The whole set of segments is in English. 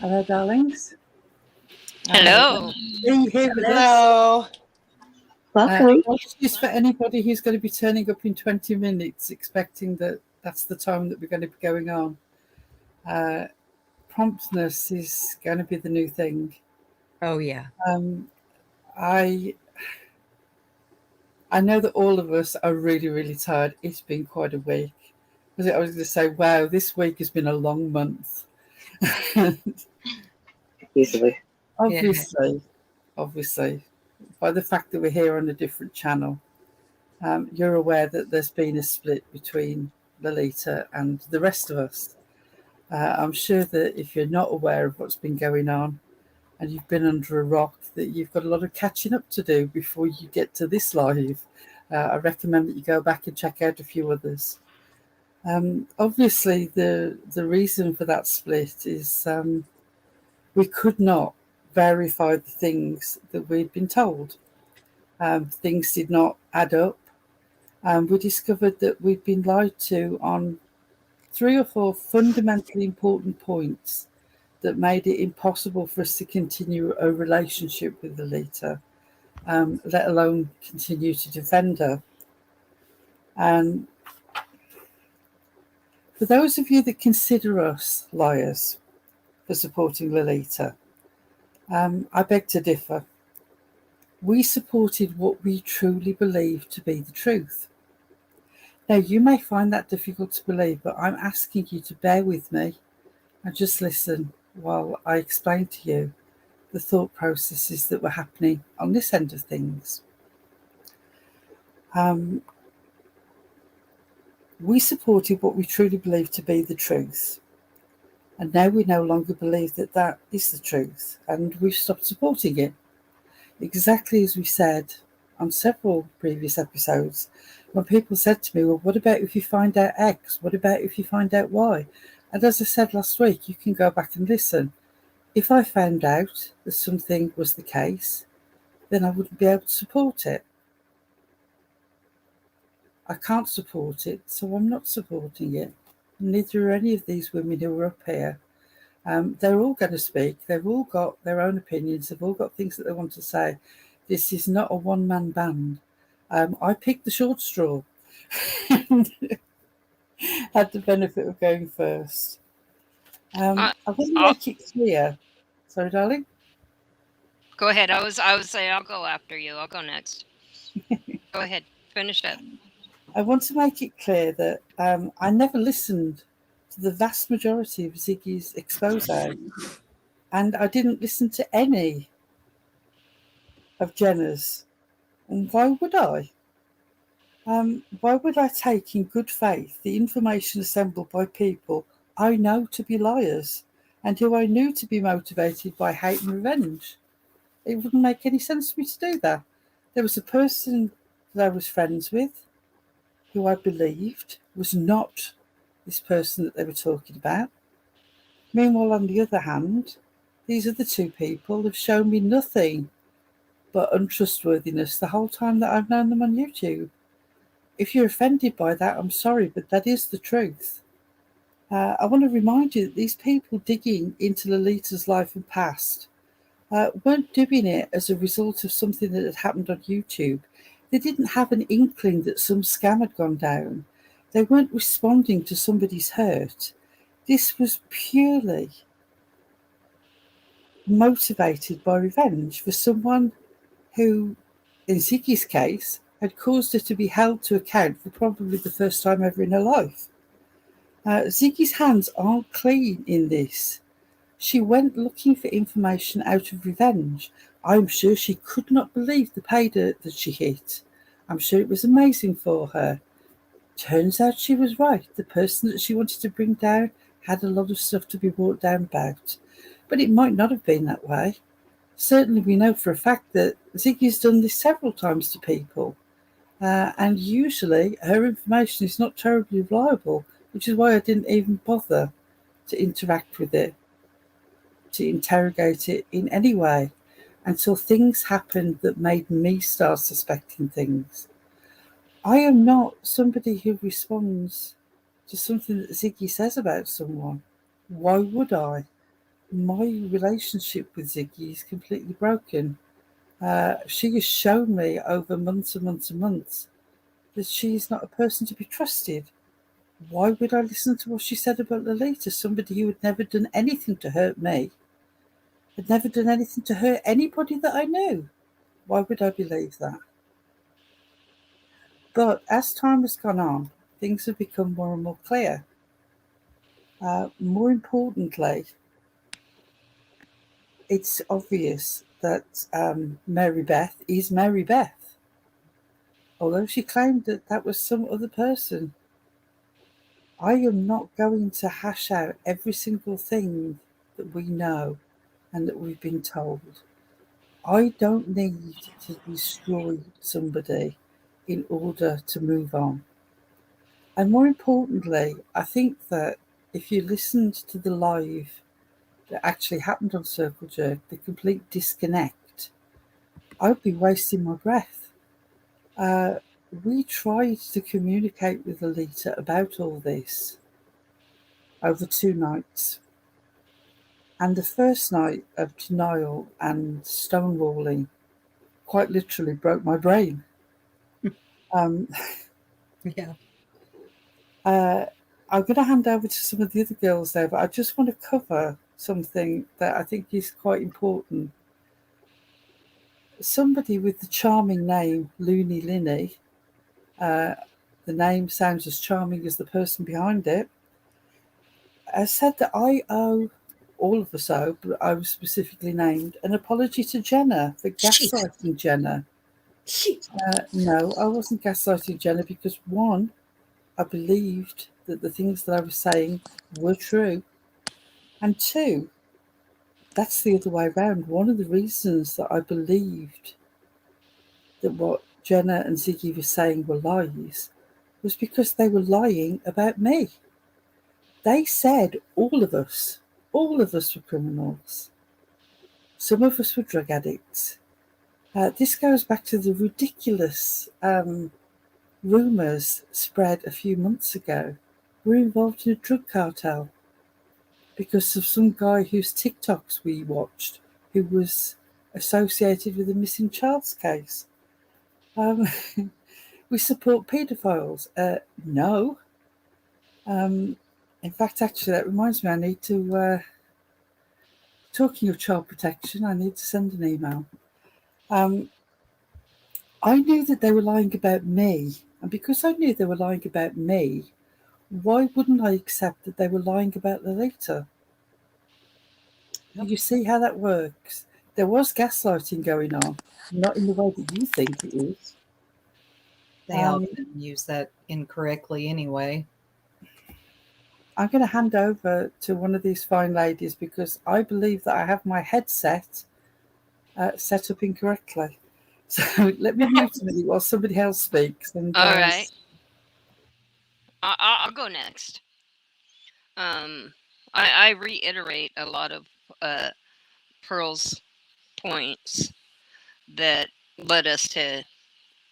Hello, darlings. Hello. Are you here with us? Hello. Welcome. Apologies for anybody who's going to be turning up in 20 minutes expecting that that's the time that we're going to be going on. Promptness is going to be the new thing. Oh, yeah. I know that all of us are really, really tired. It's been quite a week. I was going to say, wow, this week has been a long month. Easily. Obviously, by the fact that we're here on a different channel, you're aware that there's been a split between Lolita and the rest of us. I'm sure that if you're not aware of what's been going on and you've been under a rock, that you've got a lot of catching up to do before you get to this live. I recommend that you go back and check out a few others. Obviously, the reason for that split is we could not verify the things that we'd been told. Things did not add up. We discovered that we'd been lied to on 3 or 4 fundamentally important points that made it impossible for us to continue a relationship with Lolita, let alone continue to defend her. And for those of you that consider us liars for supporting Lolita, I beg to differ. We supported what we truly believed to be the truth. Now, you may find that difficult to believe, but I'm asking you to bear with me and just listen while I explain to you the thought processes that were happening on this end of things. We supported what we truly believed to be the truth. And now we no longer believe that that is the truth, and we've stopped supporting it. Exactly as we said on several previous episodes, when people said to me, well, what about if you find out X? What about if you find out Y? And as I said last week, you can go back and listen. If I found out that something was the case, then I wouldn't be able to support it. I can't support it, so I'm not supporting it. Neither are any of these women who are up here. They're all going to speak. They've all got their own opinions. They've all got things that they want to say. This is not a one-man band. I picked the short straw. Had the benefit of going first. I want to make it clear. Sorry, darling? Go ahead. I was saying I'll go after you. I'll go next. Go ahead. Finish up. I want to make it clear that I never listened to the vast majority of Ziggy's expose, and I didn't listen to any of Jenna's. And why would I? Why would I take in good faith the information assembled by people I know to be liars and who I knew to be motivated by hate and revenge? It wouldn't make any sense for me to do that. There was a person that I was friends with who I believed was not this person that they were talking about. Meanwhile, on the other hand, these other 2 people have shown me nothing but untrustworthiness the whole time that I've known them on YouTube. If you're offended by that, I'm sorry, but that is the truth. I want to remind you that these people digging into Lolita's life and past weren't doing it as a result of something that had happened on YouTube. They didn't have an inkling that some scam had gone down. They weren't responding to somebody's hurt. This was purely motivated by revenge for someone who, in Ziggy's case, had caused her to be held to account for probably the first time ever in her life. Ziggy's hands aren't clean in this. She went looking for information out of revenge. I'm sure she could not believe the pay dirt that she hit. I'm sure it was amazing for her. Turns out she was right. The person that she wanted to bring down had a lot of stuff to be brought down about. But it might not have been that way. Certainly we know for a fact that Ziggy's done this several times to people. And usually her information is not terribly reliable, which is why I didn't even bother to interact with it, to interrogate it in any way, until things happened that made me start suspecting things. I am not somebody who responds to something that Ziggy says about someone. Why would I? my relationship with Ziggy is completely broken. She has shown me over months and months and months that she is not a person to be trusted. Why would I listen to what she said about Lolita, somebody who had never done anything to hurt me, had never done anything to hurt anybody that I knew? Why would I believe that? But as time has gone on, things have become more and more clear. More importantly, it's obvious that Mary Beth is Mary Beth. Although she claimed that that was some other person, I am not going to hash out every single thing that we know and that we've been told. I don't need to destroy somebody in order to move on. And more importantly, I think that if you listened to the live that actually happened on Circle Jerk, the complete disconnect, I'd be wasting my breath. We tried to communicate with Lolita about all this over 2 nights. And the first night of denial and stonewalling quite literally broke my brain. Yeah. I'm going to hand over to some of the other girls there, but I just want to cover something that I think is quite important. Somebody with the charming name Loony Linny, the name sounds as charming as the person behind it, has said that I owe, all of us owe, but I was specifically named, an apology to Jenna for gaslighting Jenna. No, I wasn't gaslighting Jenna because, one, I believed that the things that I was saying were true. And two, that's the other way around. One of the reasons that I believed that what Jenna and Ziggy were saying were lies was because they were lying about me. They said all of us were criminals. Some of us were drug addicts. This goes back to the ridiculous rumours spread a few months ago. We're involved in a drug cartel because of some guy whose TikToks we watched who was associated with a missing child's case. We support paedophiles. No. In fact, actually, that reminds me, I need to, talking of child protection, I need to send an email. I knew that they were lying about me. And because I knew they were lying about me, why wouldn't I accept that they were lying about Lolita? Yep. You see how that works? There was gaslighting going on, not in the way that you think it is. They often use that incorrectly anyway. I'm going to hand over to one of these fine ladies because I believe that I have my headset set up incorrectly. So let me mute a minute while somebody else speaks. And, All right. I'll go next. I reiterate a lot of Pearl's points that led us to,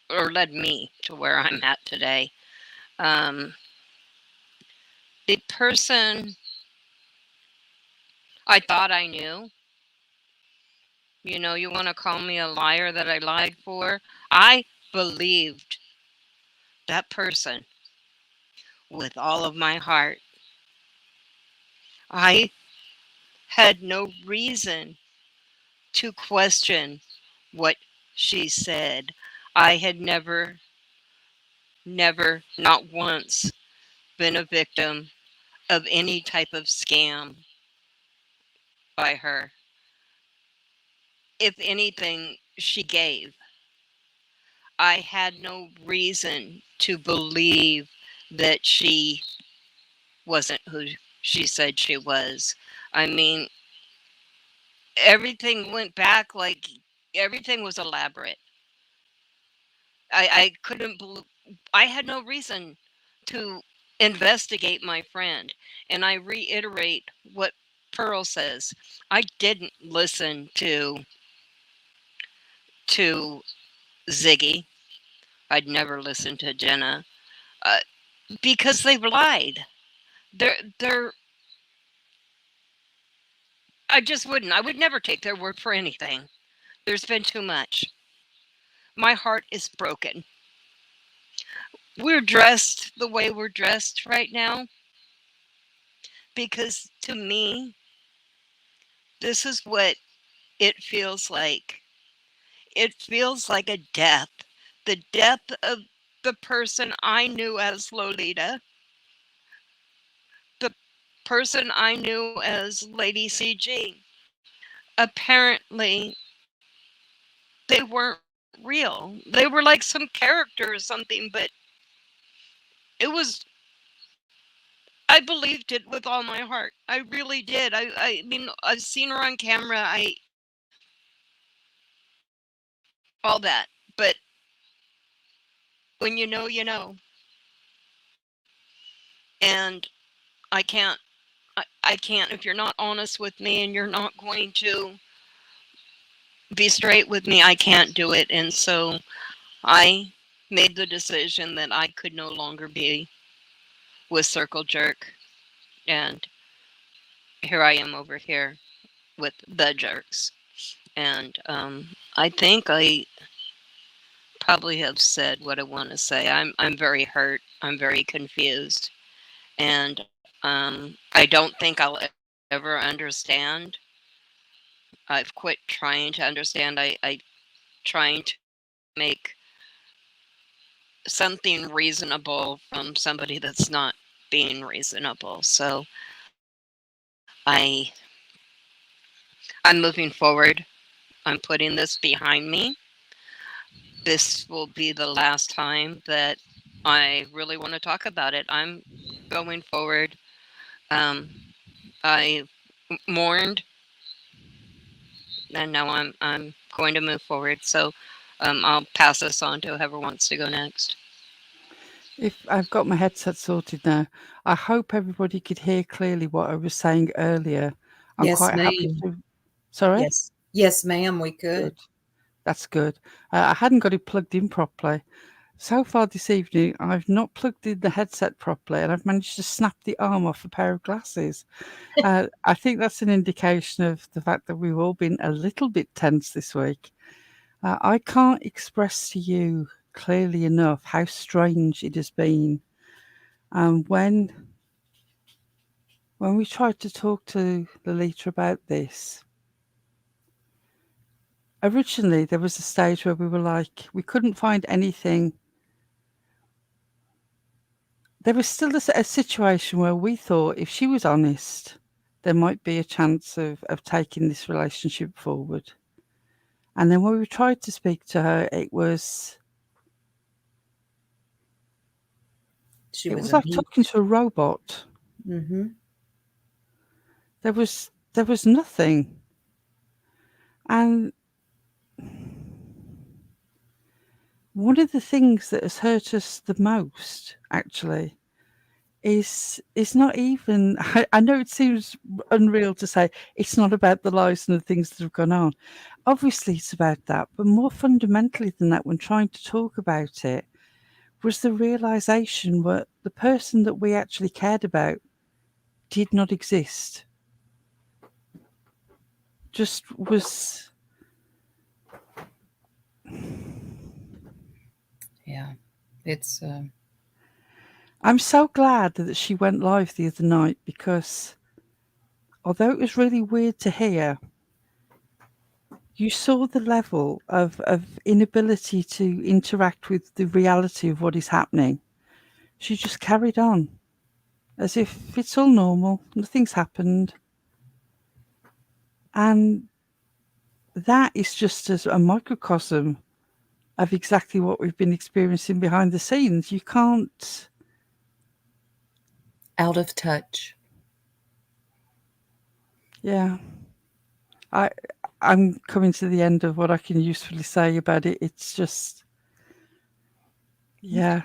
or led me to where I'm at today. The person I thought I knew, you want to call me a liar that I lied for? I believed that person with all of my heart. I had no reason to question what she said. I had never, not once, been a victim of any type of scam by her. If anything, she gave. I had no reason to believe that she wasn't who she said she was. I mean, everything went back like everything was elaborate. I couldn't believe, I had no reason to investigate my friend. And I reiterate what Pearl says. I didn't listen to Ziggy. I'd never listened to Jenna because they've lied. They're I just wouldn't. I would never take their word for anything. There's been too much. My heart is broken. We're dressed the way we're dressed right now because to me, this is what it feels like. It feels like a death. The death of the person I knew as Lolita, the person I knew as Lady CG. Apparently, they weren't real. They were like some character or something, but it was, I believed it with all my heart. I really did. I mean, I've seen her on camera. All that. But when you know, you know. And I can't, I can't, if you're not honest with me and you're not going to be straight with me, I can't do it. And so I made the decision that I could no longer be with Circle Jerk. And here I am over here with the Jerks. And I think I probably have said what I want to say. I'm very hurt. I'm very confused. And I don't think I'll ever understand. I've quit trying to understand. I trying to make something reasonable from somebody that's not being reasonable. So I I'm moving forward. I'm putting this behind me. This will be the last time that I really want to talk about it. I'm going forward. I mourned, and now I'm going to move forward. So I'll pass this on to whoever wants to go next. If I've got my headset sorted now, I hope everybody could hear clearly what I was saying earlier. I'm Yes, quite happy ma'am. to. Sorry? Yes. Yes, ma'am, we could. Good. That's good. I hadn't got it plugged in properly. So far this evening, I've not plugged in the headset properly, and I've managed to snap the arm off a pair of glasses. I think that's an indication of the fact that we've all been a little bit tense this week. I can't express to you clearly enough how strange it has been. When we tried to talk to Lolita about this, originally there was a stage where we were like, we couldn't find anything. There was still a situation where we thought if she was honest, there might be a chance of taking this relationship forward. And then when we tried to speak to her, it was She it was was a like talking to a robot. Mm-hmm. There was nothing. And one of the things that has hurt us the most, actually, is not even. I know it seems unreal to say it's not about the lies and the things that have gone on. Obviously, it's about that, but more fundamentally than that, when trying to talk about it, was the realization that the person that we actually cared about did not exist. Just was. Yeah. It's I'm so glad that she went live the other night because although it was really weird to hear, you saw the level of inability to interact with the reality of what is happening. She just carried on as if it's all normal, nothing's happened. And that is just as a microcosm of exactly what we've been experiencing behind the scenes. You can't. out of touch. Yeah. I'm coming to the end of what I can usefully say about it. It's just, yeah.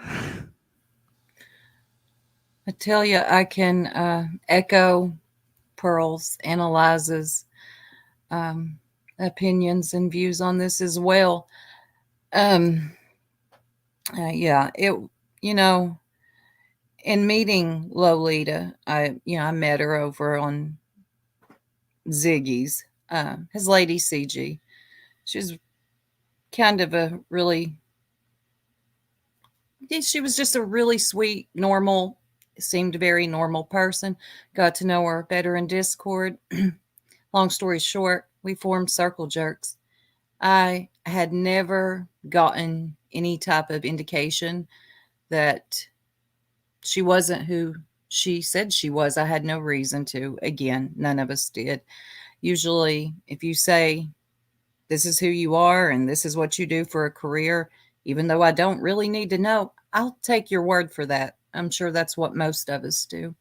I tell you, I can echo Pearl's and Eliza's opinions and views on this as well. Yeah, you know, in meeting Lolita, I met her over on Ziggy's, his lady CG. She's kind of a really, she was just a really sweet, normal, seemed very normal person. Got to know her better in Discord. Long story short, we formed Circle Jerks. I had never gotten any type of indication that she wasn't who she said she was. I had no reason to. Again, none of us did. Usually, if you say, this is who you are and this is what you do for a career, even though I don't really need to know, I'll take your word for that. I'm sure that's what most of us do.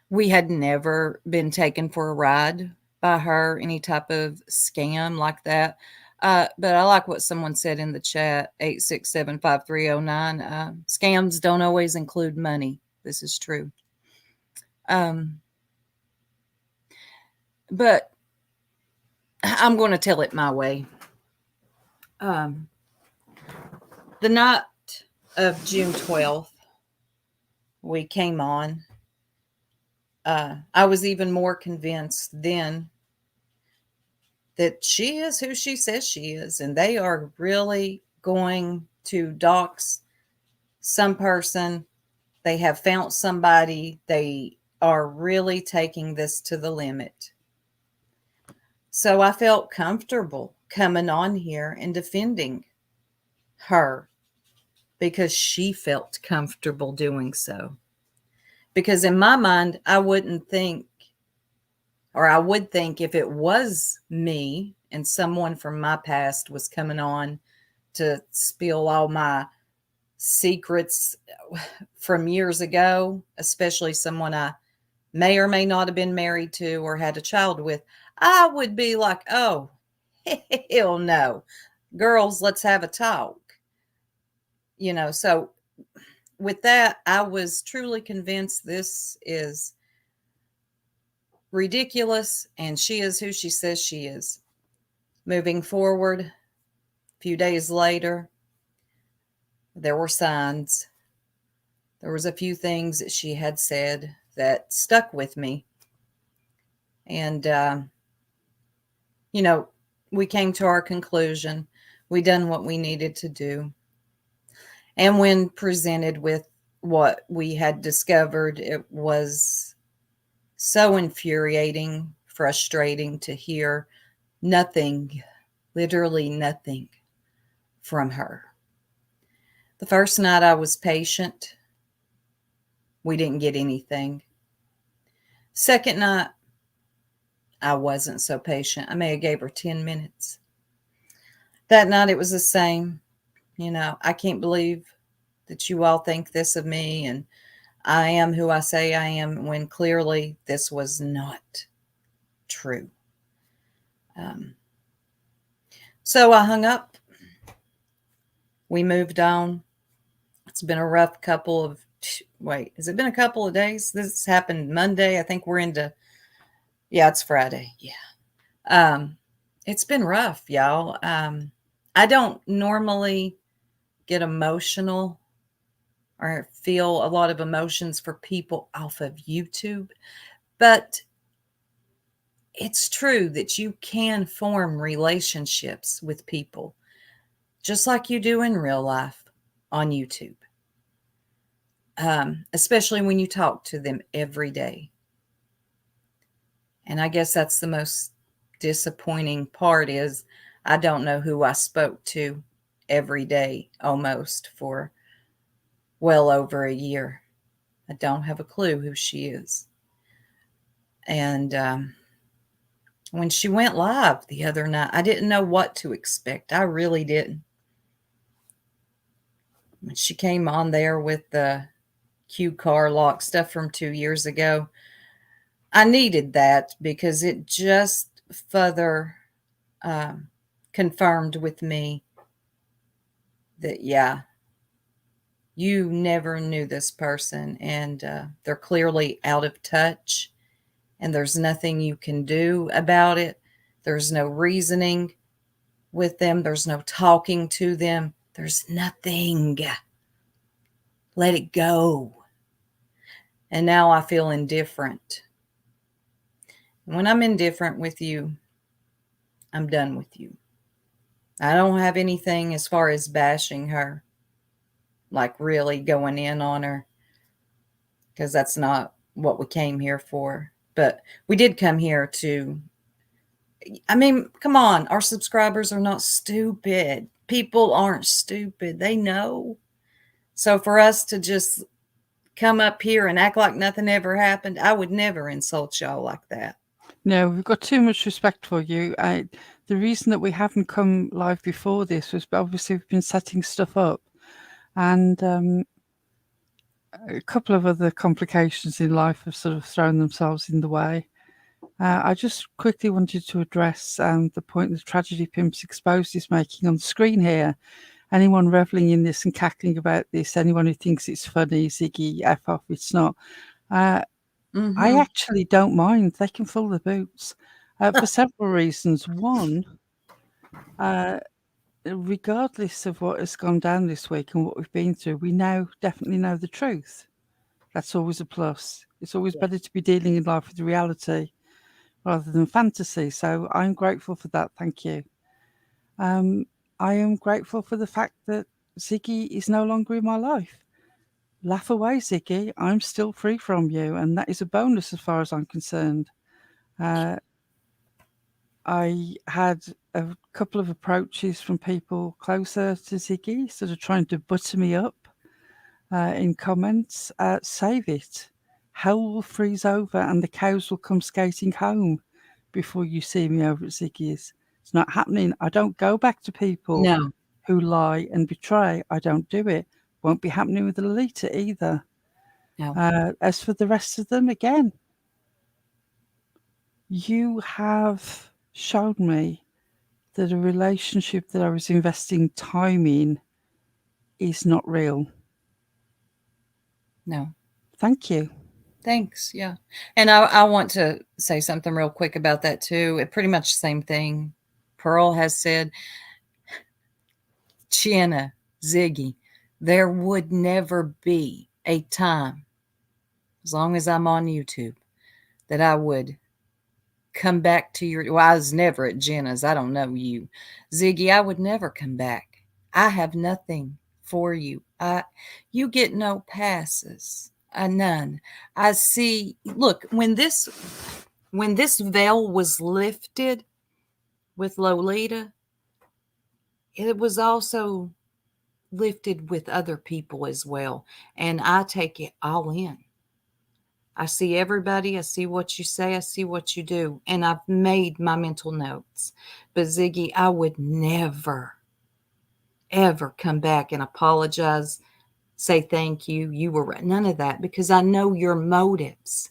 We had never been taken for a ride by her, any type of scam like that. But I like what someone said in the chat, 8675309. Scams don't always include money. This is true. But I'm going to tell it my way. The night of June 12th, we came on. I was even more convinced then that she is who she says she is, and they are really going to dox some person. They have found somebody. They are really taking this to the limit. So I felt comfortable coming on here and defending her because she felt comfortable doing so. Because in my mind, I wouldn't think, or I would think if it was me and someone from my past was coming on to spill all my secrets from years ago, especially someone I may or may not have been married to or had a child with, I would be like, oh, hell no. Girls, let's have a talk. You know, so with that, I was truly convinced this is ridiculous and she is who she says she is. Moving forward, a few days later, there were signs. There was a few things that she had said that stuck with me. And, you know, we came to our conclusion. We done what we needed to do. And when presented with what we had discovered, it was so infuriating, frustrating to hear nothing, literally nothing from her. The first night I was patient. We didn't get anything. Second night, I wasn't so patient. I may have gave her 10 minutes. That night it was the same. You know, I can't believe that you all think this of me and I am who I say I am, when clearly this was not true. So I hung up. We moved on. It's been a rough couple of, has it been a couple of days? This happened Monday. I think we're into, it's Friday. Yeah. It's been rough, y'all. I don't normally get emotional or feel a lot of emotions for people off of YouTube, but it's true that you can form relationships with people just like you do in real life on YouTube, especially when you talk to them every day. And I guess that's the most disappointing part is I don't know who I spoke to every day almost for well over a year. I don't have a clue who she is. And when she went live the other night, I didn't know what to expect. I really didn't. When she came on there with the cue car lock stuff from 2 years ago, I needed that because it just further confirmed with me that, you never knew this person and they're clearly out of touch and there's nothing you can do about it. There's no reasoning with them. There's no talking to them. There's nothing. Let it go. And now I feel indifferent When I'm indifferent with you, I'm done with you. I don't have anything as far as bashing her, like really going in on her, because that's not what we came here for. But we did come here to, I mean, come on, our subscribers are not stupid. People aren't stupid. They know. So for us to just come up here and act like nothing ever happened, I would never insult y'all like that. No, we've got too much respect for you. The reason that we haven't come live before this was obviously we've been setting stuff up, and a couple of other complications in life have sort of thrown themselves in the way. I just quickly wanted to address the point that Tragedy Pimps Exposed is making on the screen here. Anyone reveling in this and cackling about this, anyone who thinks it's funny, Ziggy, F off, it's not. I actually don't mind. They can fill the boots for several reasons. One, regardless of what has gone down this week and what we've been through, we now definitely know the truth. That's always a plus. It's always better to be dealing in life with reality rather than fantasy. So I'm grateful for that. Thank you. I am grateful for the fact that Ziggy is no longer in my life. Laugh away, Ziggy. I'm still free from you, and that is a bonus as far as I'm concerned. I had a couple of approaches from people closer to Ziggy, sort of trying to butter me up in comments. Save it. Hell will freeze over and the cows will come skating home before you see me over at Ziggy's. It's not happening. I don't go back to people who lie and betray. I don't do it. Won't be happening with Lolita either. No. As for the rest of them, again, you have shown me that a relationship that I was investing time in is not real. No. Thank you. Thanks. Yeah. And I want to say something real quick about that too. It pretty much the same thing Pearl has said. Jenna, Ziggy, there would never be a time, as long as I'm on YouTube, that I would come back to your, well, I was never at Jenna's. I don't know you. Ziggy, I would never come back. I have nothing for you. You get no passes. None. I see, look, when this veil was lifted with Lolita, it was also lifted with other people as well. And I take it all in. I see everybody. I see what you say. I see what you do. And I've made my mental notes. But Ziggy, I would never, ever come back and apologize, say thank you. You were right. None of that, because I know your motives.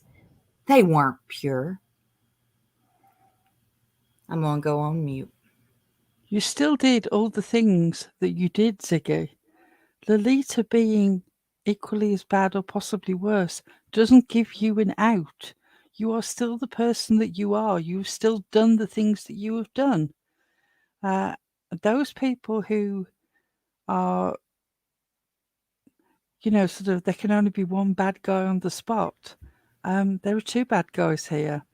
They weren't pure. I'm going to go on mute. You still did all the things that you did, Ziggy. Lolita being equally as bad or possibly worse doesn't give you an out. You are still the person that you are. You've still done the things that you have done. Those people who are, sort of, there can only be one bad guy on the spot. There are two bad guys here.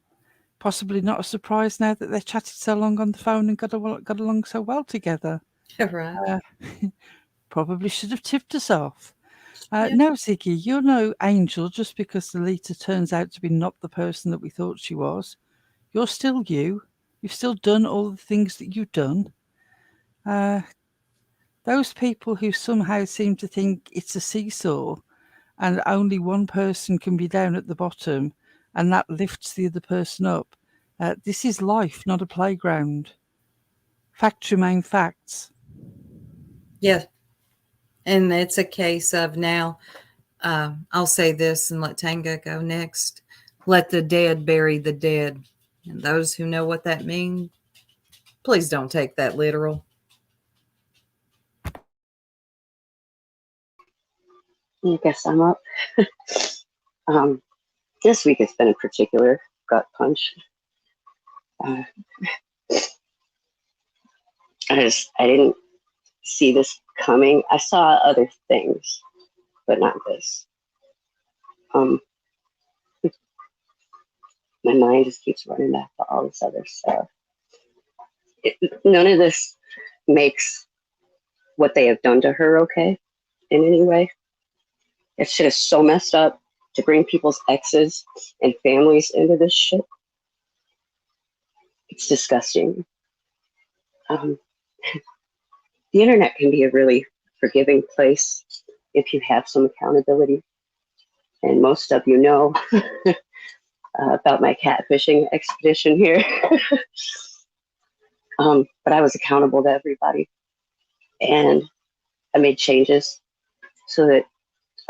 Possibly not a surprise now that they chatted so long on the phone and got along so well together. Right. Probably should have tipped us off. No, Ziggy, you're no angel just because Lolita turns out to be not the person that we thought she was. You're still you. You've still done all the things that you've done. Those people who somehow seem to think it's a seesaw and only one person can be down at the bottom and that lifts the other person up. This is life, not a playground. Facts remain facts. Yeah. And it's a case of now, I'll say this and let Tanga go next. Let the dead bury the dead. And those who know what that means, please don't take that literal. I guess I'm up. This week it's been a particular gut punch. I didn't see this coming. I saw other things, but not this. my mind just keeps running back to all this other stuff. None of this makes what they have done to her okay in any way. That shit is so messed up to bring people's exes and families into this shit. It's disgusting. The internet can be a really forgiving place if you have some accountability. And most of you know about my catfishing expedition here. But I was accountable to everybody. And I made changes so that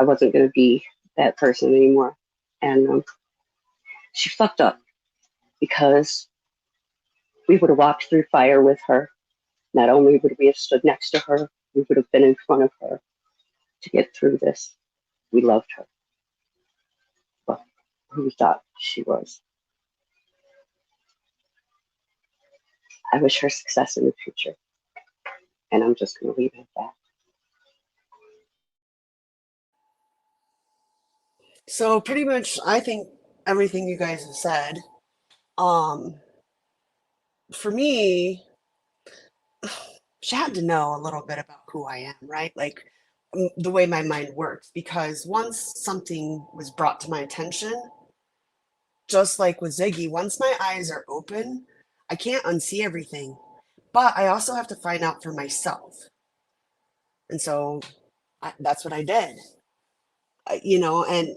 I wasn't going to be that person anymore. And she fucked up because we would have walked through fire with her. Not only would we have stood next to her, we would have been in front of her to get through this. We loved her. But who thought she was? I wish her success in the future. And I'm just going to leave it at that. So pretty much, I think everything you guys have said. For me, she had to know a little bit about who I am, right? Like the way my mind works. Because once something was brought to my attention, just like with Ziggy, once my eyes are open, I can't unsee everything. But I also have to find out for myself. And so that's what I did. And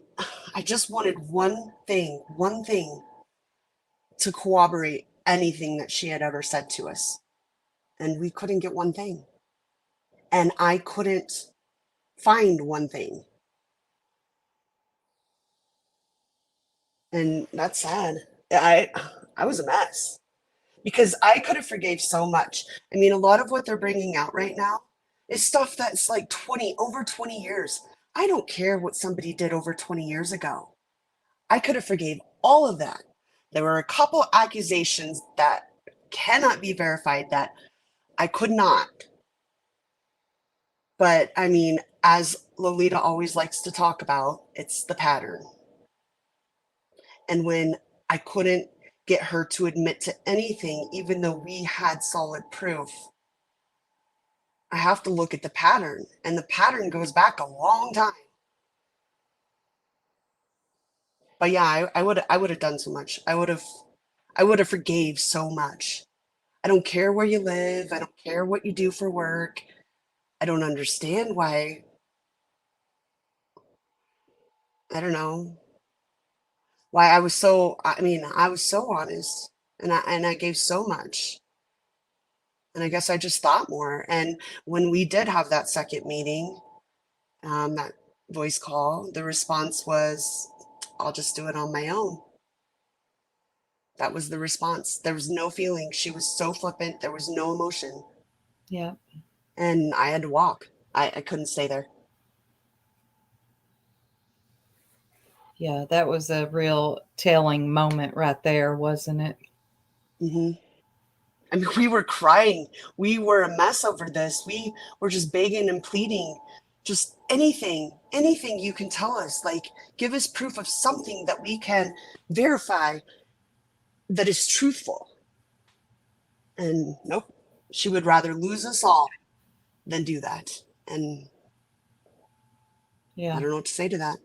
I just wanted one thing to corroborate anything that she had ever said to us. And we couldn't get one thing. And I couldn't find one thing. And that's sad. I was a mess because I could have forgave so much. I mean, a lot of what they're bringing out right now is stuff that's like over 20 years. I don't care what somebody did over 20 years ago. I could have forgave all of that. There were a couple accusations that cannot be verified that I could not. But I mean, as Lolita always likes to talk about, it's the pattern. And when I couldn't get her to admit to anything, even though we had solid proof, I have to look at the pattern. And the pattern goes back a long time. But yeah, I would have done so much. I would have forgave so much. I don't care where you live. I don't care what you do for work. I don't understand why. I don't know why I was so honest and I gave so much. And I guess I just thought more. And when we did have that second meeting, that voice call, the response was, I'll just do it on my own. That was the response. There was no feeling. She was so flippant. There was no emotion. Yeah. And I had to walk. I couldn't stay there. Yeah, that was a real telling moment right there, wasn't it? Mm-hmm. I mean, we were crying. We were a mess over this. We were just begging and pleading. Just anything you can tell us. Like, give us proof of something that we can verify that is truthful. And nope, she would rather lose us all than do that. And Yeah. I don't know what to say to that.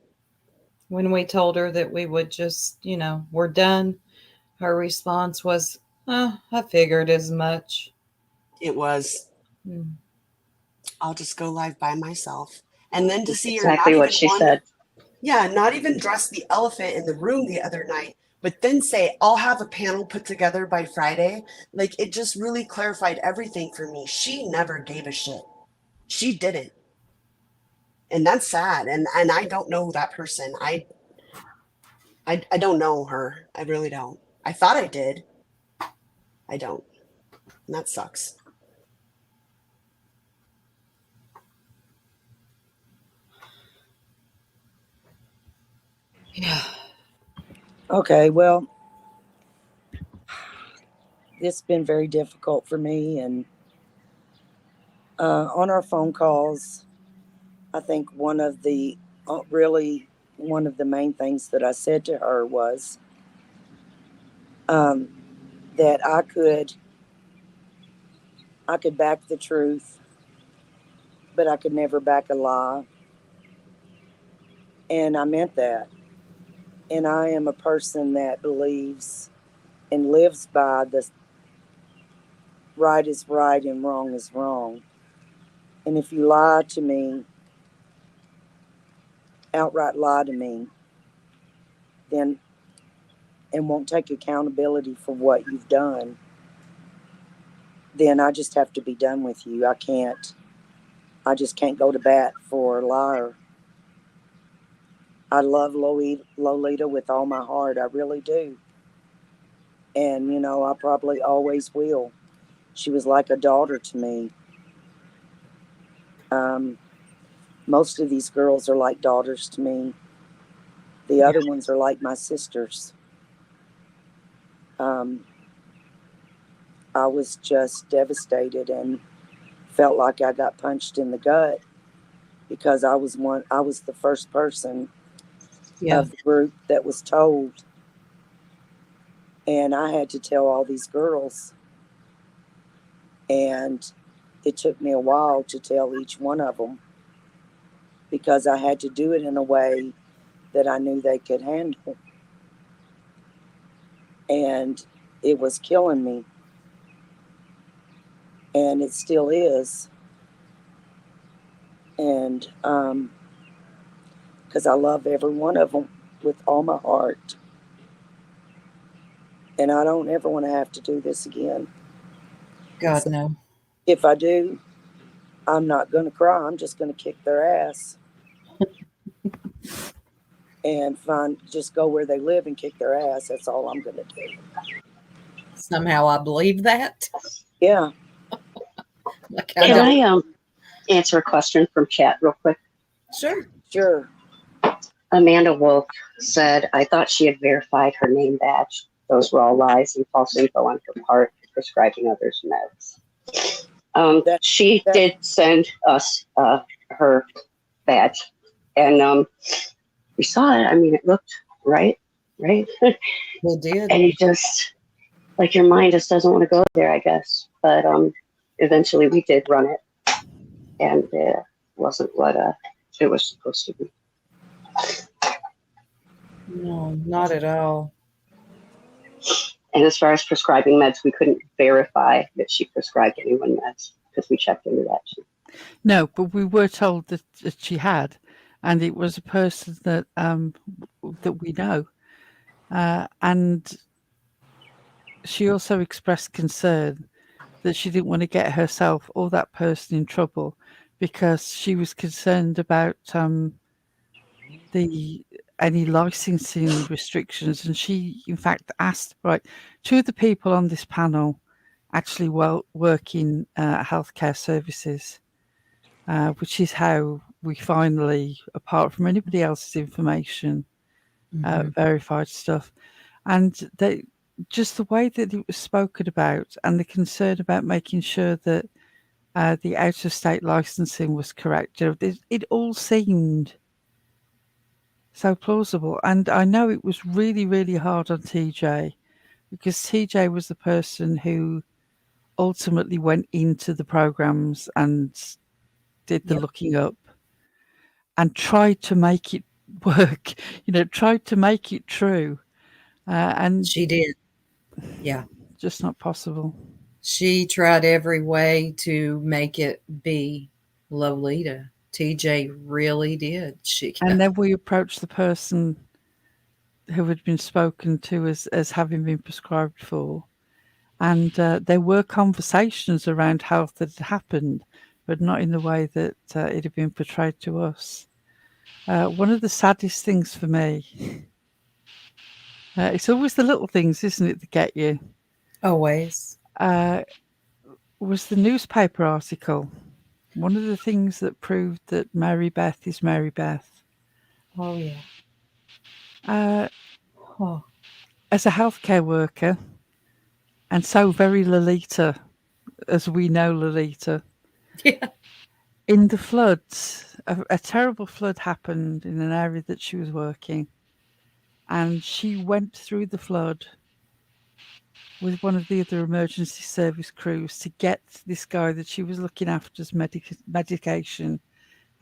When we told her that we would just, we're done, her response was, I figured as much. It was, I'll just go live by myself. And then to That's see her exactly what she said. Yeah, not even dress the elephant in the room the other night, but then say, I'll have a panel put together by Friday. Like, it just really clarified everything for me. She never gave a shit. She didn't. And that's sad. And I don't know that person. I don't know her. I really don't. I thought I did. I don't. And that sucks. Yeah. Okay, well, it's been very difficult for me. And on our phone calls, I think one of the main things that I said to her was, that I could back the truth, but I could never back a lie. And I meant that. And I am a person that believes and lives by the right is right and wrong is wrong. And if you lie to me, outright lie to me, then and won't take accountability for what you've done, then I just have to be done with you. I just can't go to bat for a liar. I love Lolita with all my heart. I really do. And, you know, I probably always will. She was like a daughter to me. Most of these girls are like daughters to me. The other ones are like my sisters. I was just devastated and felt like I got punched in the gut because I was the first person of the group that was told. And I had to tell all these girls. And it took me a while to tell each one of them because I had to do it in a way that I knew they could handle. And it was killing me. And it still is. And because I love every one of them with all my heart. And I don't ever want to have to do this again. God, So no. if I do, I'm not going to cry. I'm just going to kick their ass. And just go where they live and kick their ass. That's all I'm going to do. Somehow I believe that. Yeah. Can I answer a question from chat real quick? Sure. Amanda Wolf said, I thought she had verified her name badge. Those were all lies and false info on her part, prescribing others meds. She did send us her badge, and we saw it. I mean, it looked right? It did. And you just, like, your mind just doesn't want to go there, I guess. But eventually we did run it, and it wasn't what it was supposed to be. No, not at all. And as far as prescribing meds, we couldn't verify that she prescribed anyone meds because we checked into that too. No, but we were told that she had, and it was a person that that we know, and she also expressed concern that she didn't want to get herself or that person in trouble because she was concerned about any licensing restrictions, and she in fact asked, right, two of the people on this panel actually work in healthcare services, which is how we finally, apart from anybody else's information, verified stuff. And just the way that it was spoken about and the concern about making sure that the out-of-state licensing was correct, it all seemed so plausible. And I know it was really, really hard on TJ because TJ was the person who ultimately went into the programs and did the looking up and tried to make it work, tried to make it true. And she did. Yeah. Just not possible. She tried every way to make it be Lolita. TJ really did. And then we approached the person who had been spoken to as having been prescribed for. And there were conversations around health that had happened, but not in the way that it had been portrayed to us. One of the saddest things for me, it's always the little things, isn't it, that get you? Always. Was the newspaper article. One of the things that proved that Mary Beth is Mary Beth. Oh, yeah. As a healthcare worker, and so very Lolita, as we know Lolita. Yeah. In the floods, a terrible flood happened in an area that she was working, and she went through the flood with one of the other emergency service crews to get this guy that she was looking after's medication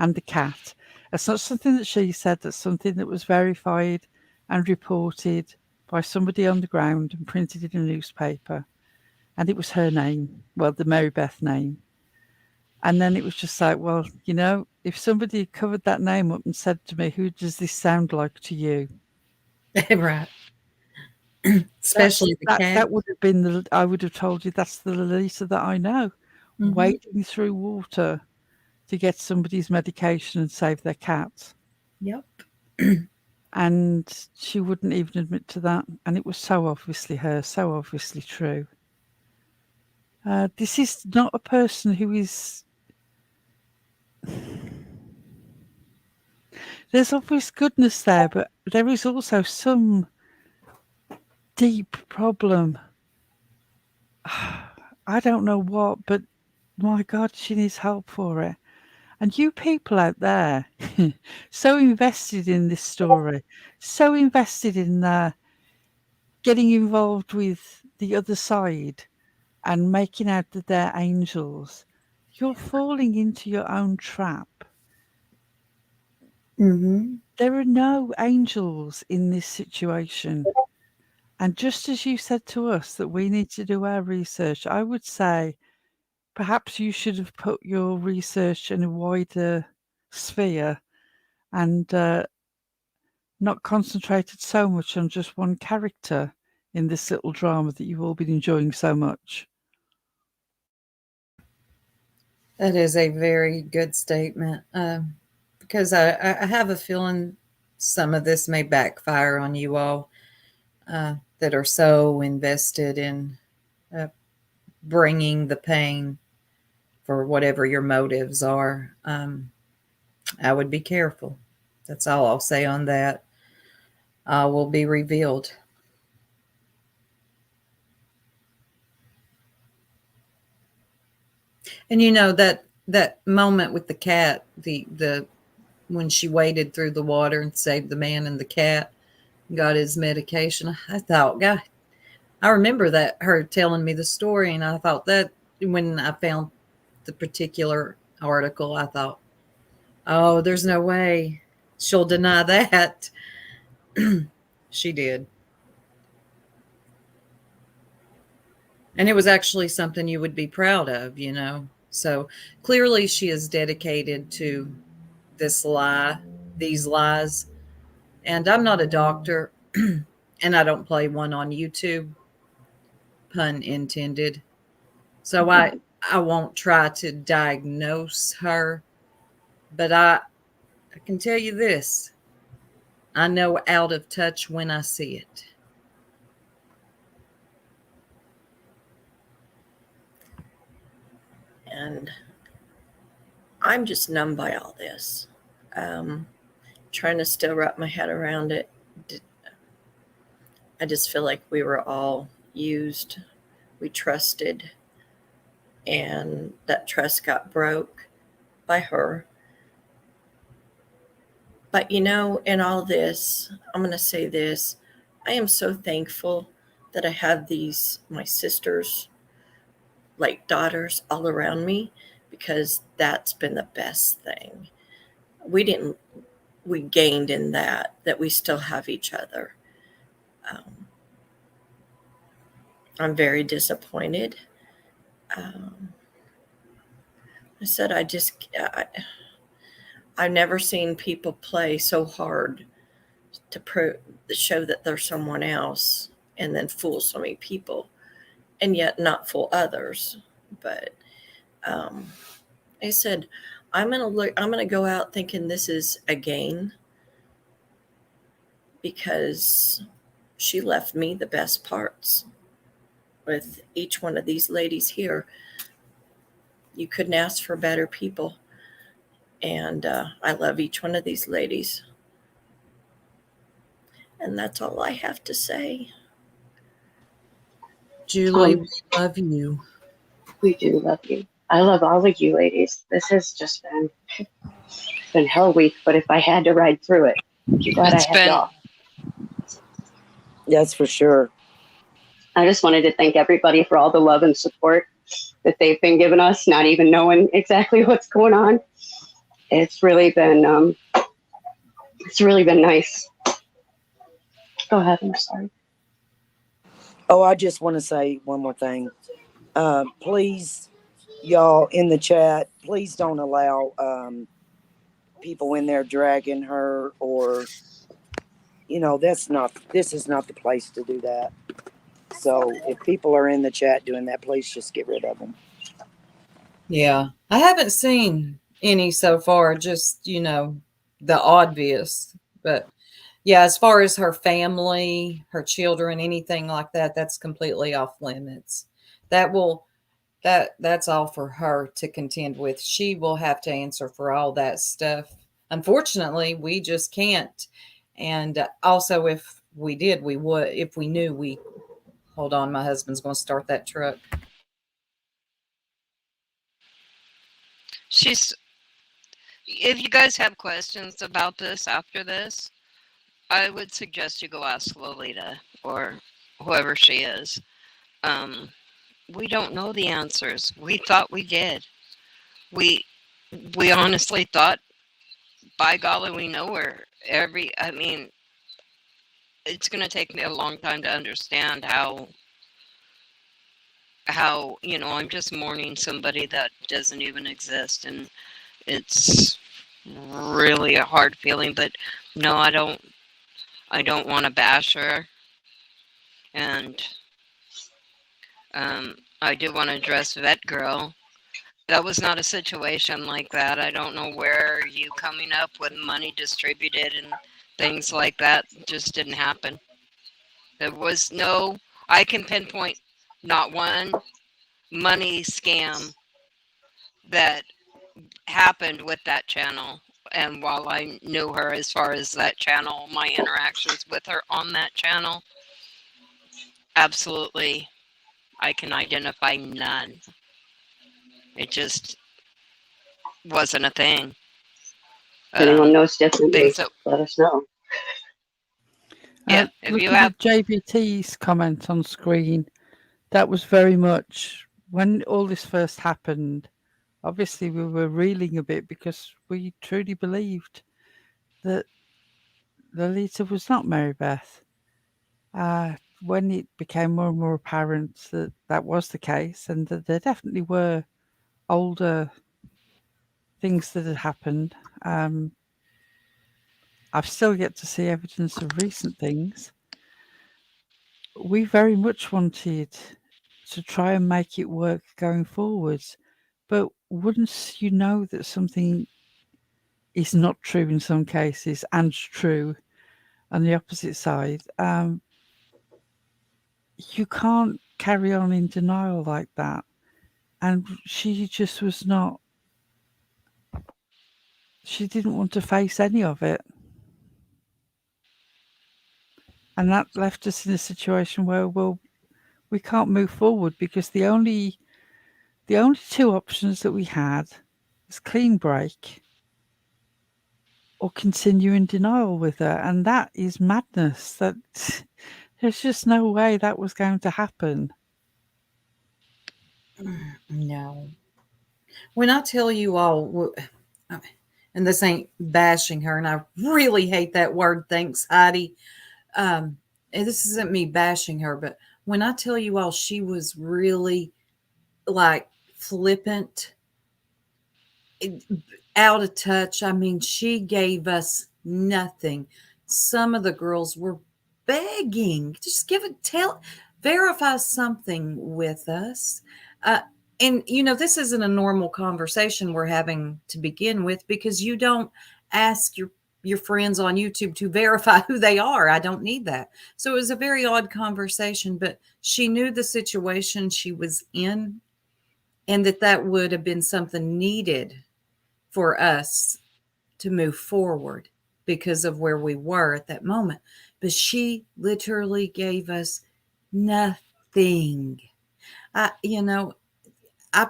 and the cat. It's not something that she said, that's something that was verified and reported by somebody on the ground and printed in a newspaper. And it was her name, well, the Mary Beth name. And then it was just like, well, you know, if somebody covered that name up and said to me, who does this sound like to you? Right. Especially the cat. That would have been I would have told you that's the Lolita that I know, wading through water to get somebody's medication and save their cat. Yep. And she wouldn't even admit to that. And it was so obviously her, so obviously true. This is not a person who is... There's obvious goodness there, but there is also some deep problem. I don't know what, but my God, she needs help for it. And you people out there, so invested in this story, so invested in getting involved with the other side and making out that they're angels, you're falling into your own trap. There are no angels in this situation. And just as you said to us that we need to do our research, I would say perhaps you should have put your research in a wider sphere and not concentrated so much on just one character in this little drama that you've all been enjoying so much. That is a very good statement, because I have a feeling some of this may backfire on you all that are so invested in bringing the pain for whatever your motives are. I would be careful. That's all I'll say on that. Will be revealed. And you know that moment with the cat, the when she waded through the water and saved the man and the cat, got his medication. I thought, God, I remember that her telling me the story, and I thought that when I found the particular article, I thought, oh, there's no way she'll deny that. She did. And it was actually something you would be proud of, you know. So clearly she is dedicated to this lie, these lies. And I'm not a doctor, and I don't play one on YouTube, pun intended. So I won't try to diagnose her, but I can tell you this. I know out of touch when I see it. And I'm just numb by all this. Trying to still wrap my head around it. I just feel like we were all used. We trusted. And that trust got broke by her. But you know, in all this, I'm going to say this. I am so thankful that I have my sisters, like daughters, all around me, because that's been the best thing. We gained in that we still have each other. I'm very disappointed. I said, I've never seen people play so hard to show that they're someone else and then fool so many people and yet not fool others. But I said, I'm gonna go out thinking this is a game, because she left me the best parts with each one of these ladies here. You couldn't ask for better people. And I love each one of these ladies. And that's all I have to say. Julie, we love you. We do love you. I love all of you ladies. This has just been hell week, but if I had to ride through it, I'm glad I had y'all. That's for sure. I just wanted to thank everybody for all the love and support that they've been giving us, not even knowing exactly what's going on. It's really been nice. Go ahead. I'm sorry. Oh, I just want to say one more thing. Please, y'all in the chat, please don't allow people in there dragging her, or this is not the place to do that. So if people are in the chat doing that, please just get rid of them. Yeah. I haven't seen any so far, just, the obvious. But yeah, as far as her family, her children, anything like that, that's completely off limits. That's all for her to contend with. She will have to answer for all that stuff. Unfortunately, we just can't. And also, if we did, we would. If we knew, we hold on. My husband's going to start that truck. If you guys have questions about this after this, I would suggest you go ask Lolita or whoever she is. We don't know the answers. We thought we did. We honestly thought, by golly, we know her. I mean, it's going to take me a long time to understand how I'm just mourning somebody that doesn't even exist, and it's really a hard feeling. But no, I don't want to bash her, and I do want to address Vet Girl. That was not a situation like that. I don't know where you coming up with money distributed and things like that. Just didn't happen. There was no, I can pinpoint not one money scam that happened with that channel. And while I knew her as far as that channel, my interactions with her on that channel, absolutely, I can identify none. It just wasn't a thing. If anyone knows differently, let us know. Yeah, if you looking have at JBT's comment on screen, that was very much when all this first happened. Obviously, we were reeling a bit because we truly believed that Lolita was not Mary Beth. When it became more and more apparent that that was the case, and that there definitely were older things that had happened, I've still yet to see evidence of recent things. We very much wanted to try and make it work going forwards. But once you know that something is not true in some cases and true on the opposite side, you can't carry on in denial like that. And she just was not, she didn't want to face any of it. And that left us in a situation where, well, we can't move forward because the only two options that we had was clean break or continue in denial with her. And that is madness. That there's just no way that was going to happen. No. When I tell you all, and this ain't bashing her, and I really hate that word, thanks, Heidi. And this isn't me bashing her, but when I tell you all she was really like flippant, out of touch, I mean, she gave us nothing. Some of the girls were begging, just verify something with us. And this isn't a normal conversation we're having to begin with, because you don't ask your friends on YouTube to verify who they are. I don't need that. So it was a very odd conversation, but she knew the situation she was in, and that would have been something needed for us to move forward because of where we were at that moment. But she literally gave us nothing. I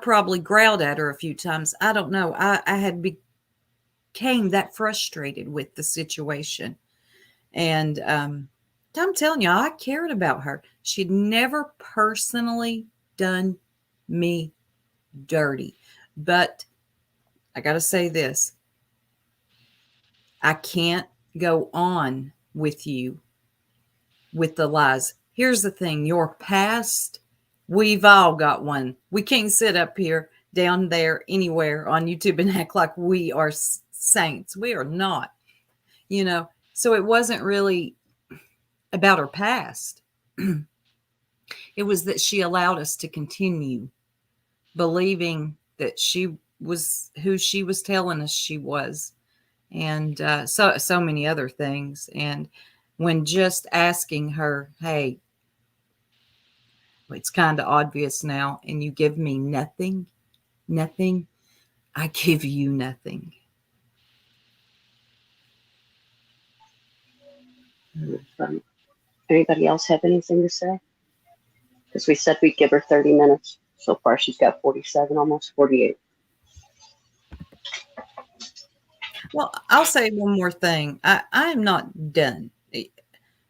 probably growled at her a few times. I don't know. I had became that frustrated with the situation. And I'm telling you, I cared about her. She'd never personally done me dirty. But I got to say this. I can't go on with you with the lies. Here's the thing. Your past, we've all got one. We can't sit up here, down there, anywhere on YouTube and act like we are saints. We are not, you know. So it wasn't really about her past. It was that she allowed us to continue believing that she was who she was telling us she was, and so many other things. And when just asking her, hey, it's kind of obvious now, and you give me nothing, I give you nothing. Anybody else have anything to say? Because we said we'd give her 30 minutes. So far, she's got 47, almost 48. Well, I'll say one more thing. I am not done.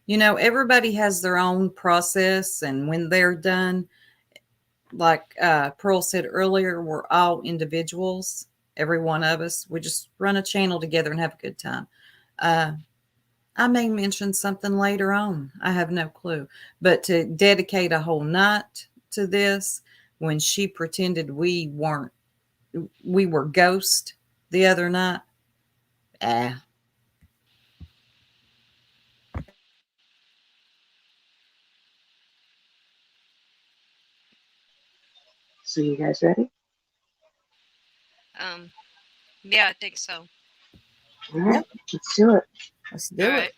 You know, everybody has their own process, and when they're done, like Pearl said earlier, we're all individuals, every one of us. We just run a channel together and have a good time. I may mention something later on. I have no clue. But to dedicate a whole night to this, when she pretended we were ghost the other night, So you guys ready? Yeah, I think so. All right, let's do it. let's do All it. right.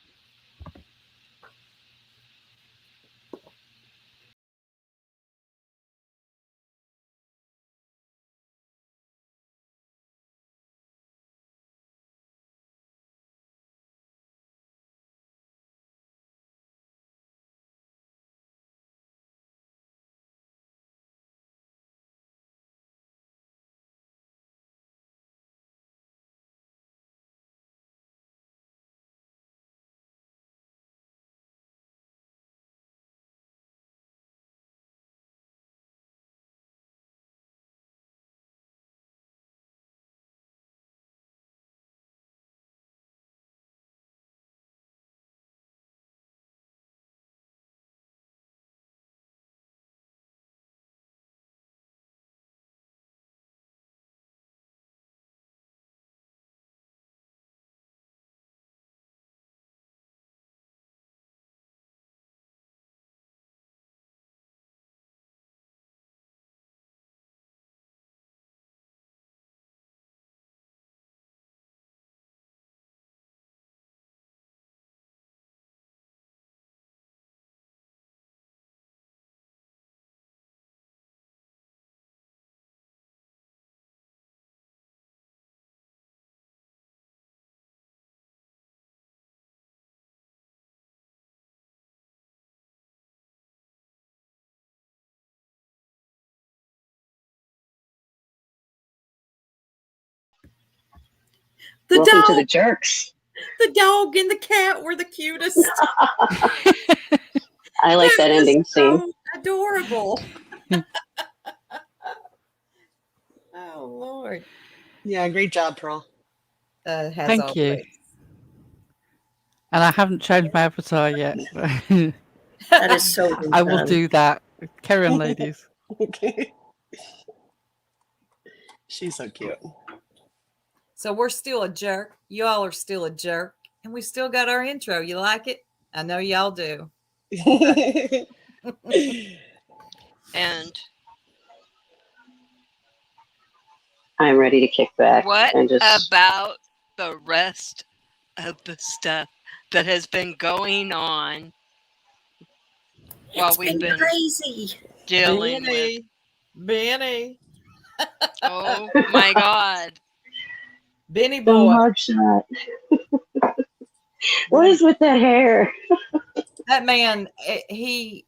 The Welcome dog, to the jerks. the dog and the cat were the cutest. I like that ending scene. So adorable. Oh Lord. Yeah, great job, Pearl. Has Thank always. you. And I haven't changed my avatar yet. That is so well I will done. do that. Carry on, ladies. Okay. She's so cute. So we're still a jerk. You all are still a jerk. And we still got our intro. You like it? I know y'all do. And I'm ready to kick back what and just. about the rest of the stuff that has been going on while It's we've been been crazy. dealing with? Benny. Oh my God. Benny Dumb boy. hard shot. What is with that hair? That man, he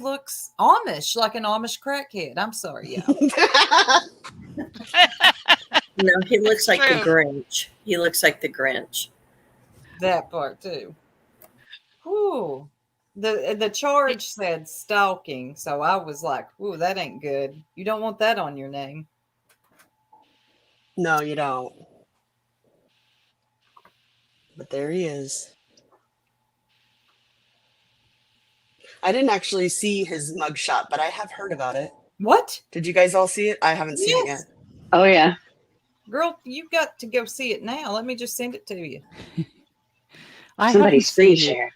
looks Amish, like an Amish crackhead. I'm sorry, yeah. No, he looks like the True. Grinch. He looks like the Grinch. That part too. Ooh. The charge said stalking, so I was like, "Ooh, that ain't good. You don't want that on your name." No, you don't. But there he is. I didn't actually see his mugshot, but I have heard about it. What? Did you guys all see it? I haven't seen it yet. Yes. Oh yeah. Girl, you got to go see it now. Let me just send it to you. I Somebody haven't screen seen it, share.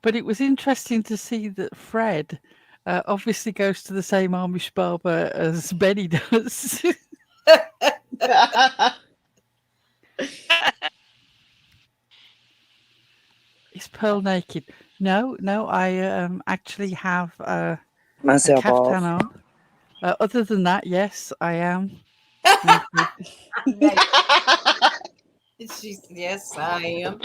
but it was interesting to see that Fred obviously goes to the same Amish barber as Benny does. Is Pearl naked? No, I actually have a Myself caftan off. on. Other than that, yes, I am naked. Yes, I am.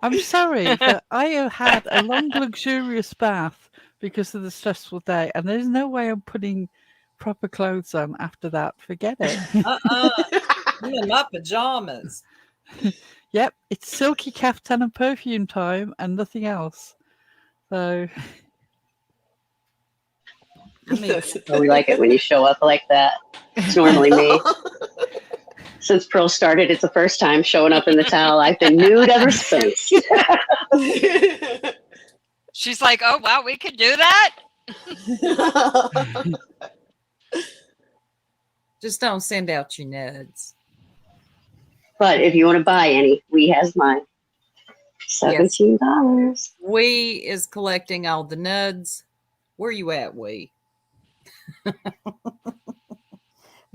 I'm sorry, but I have had a long, luxurious bath because of the stressful day, and there's no way I'm putting proper clothes on after that. Forget it. I'm in my pajamas. Yep, it's silky caftan and perfume time and nothing else. So I mean, Oh, we like it when you show up like that. It's normally me. Since Pearl started, it's the first time showing up in the towel. I've been nude ever since. She's like, oh, wow, we could do that? just don't send out your nudes. But if you want to buy any, we has mine. $17. We is collecting all the nuds. Where you at, we? But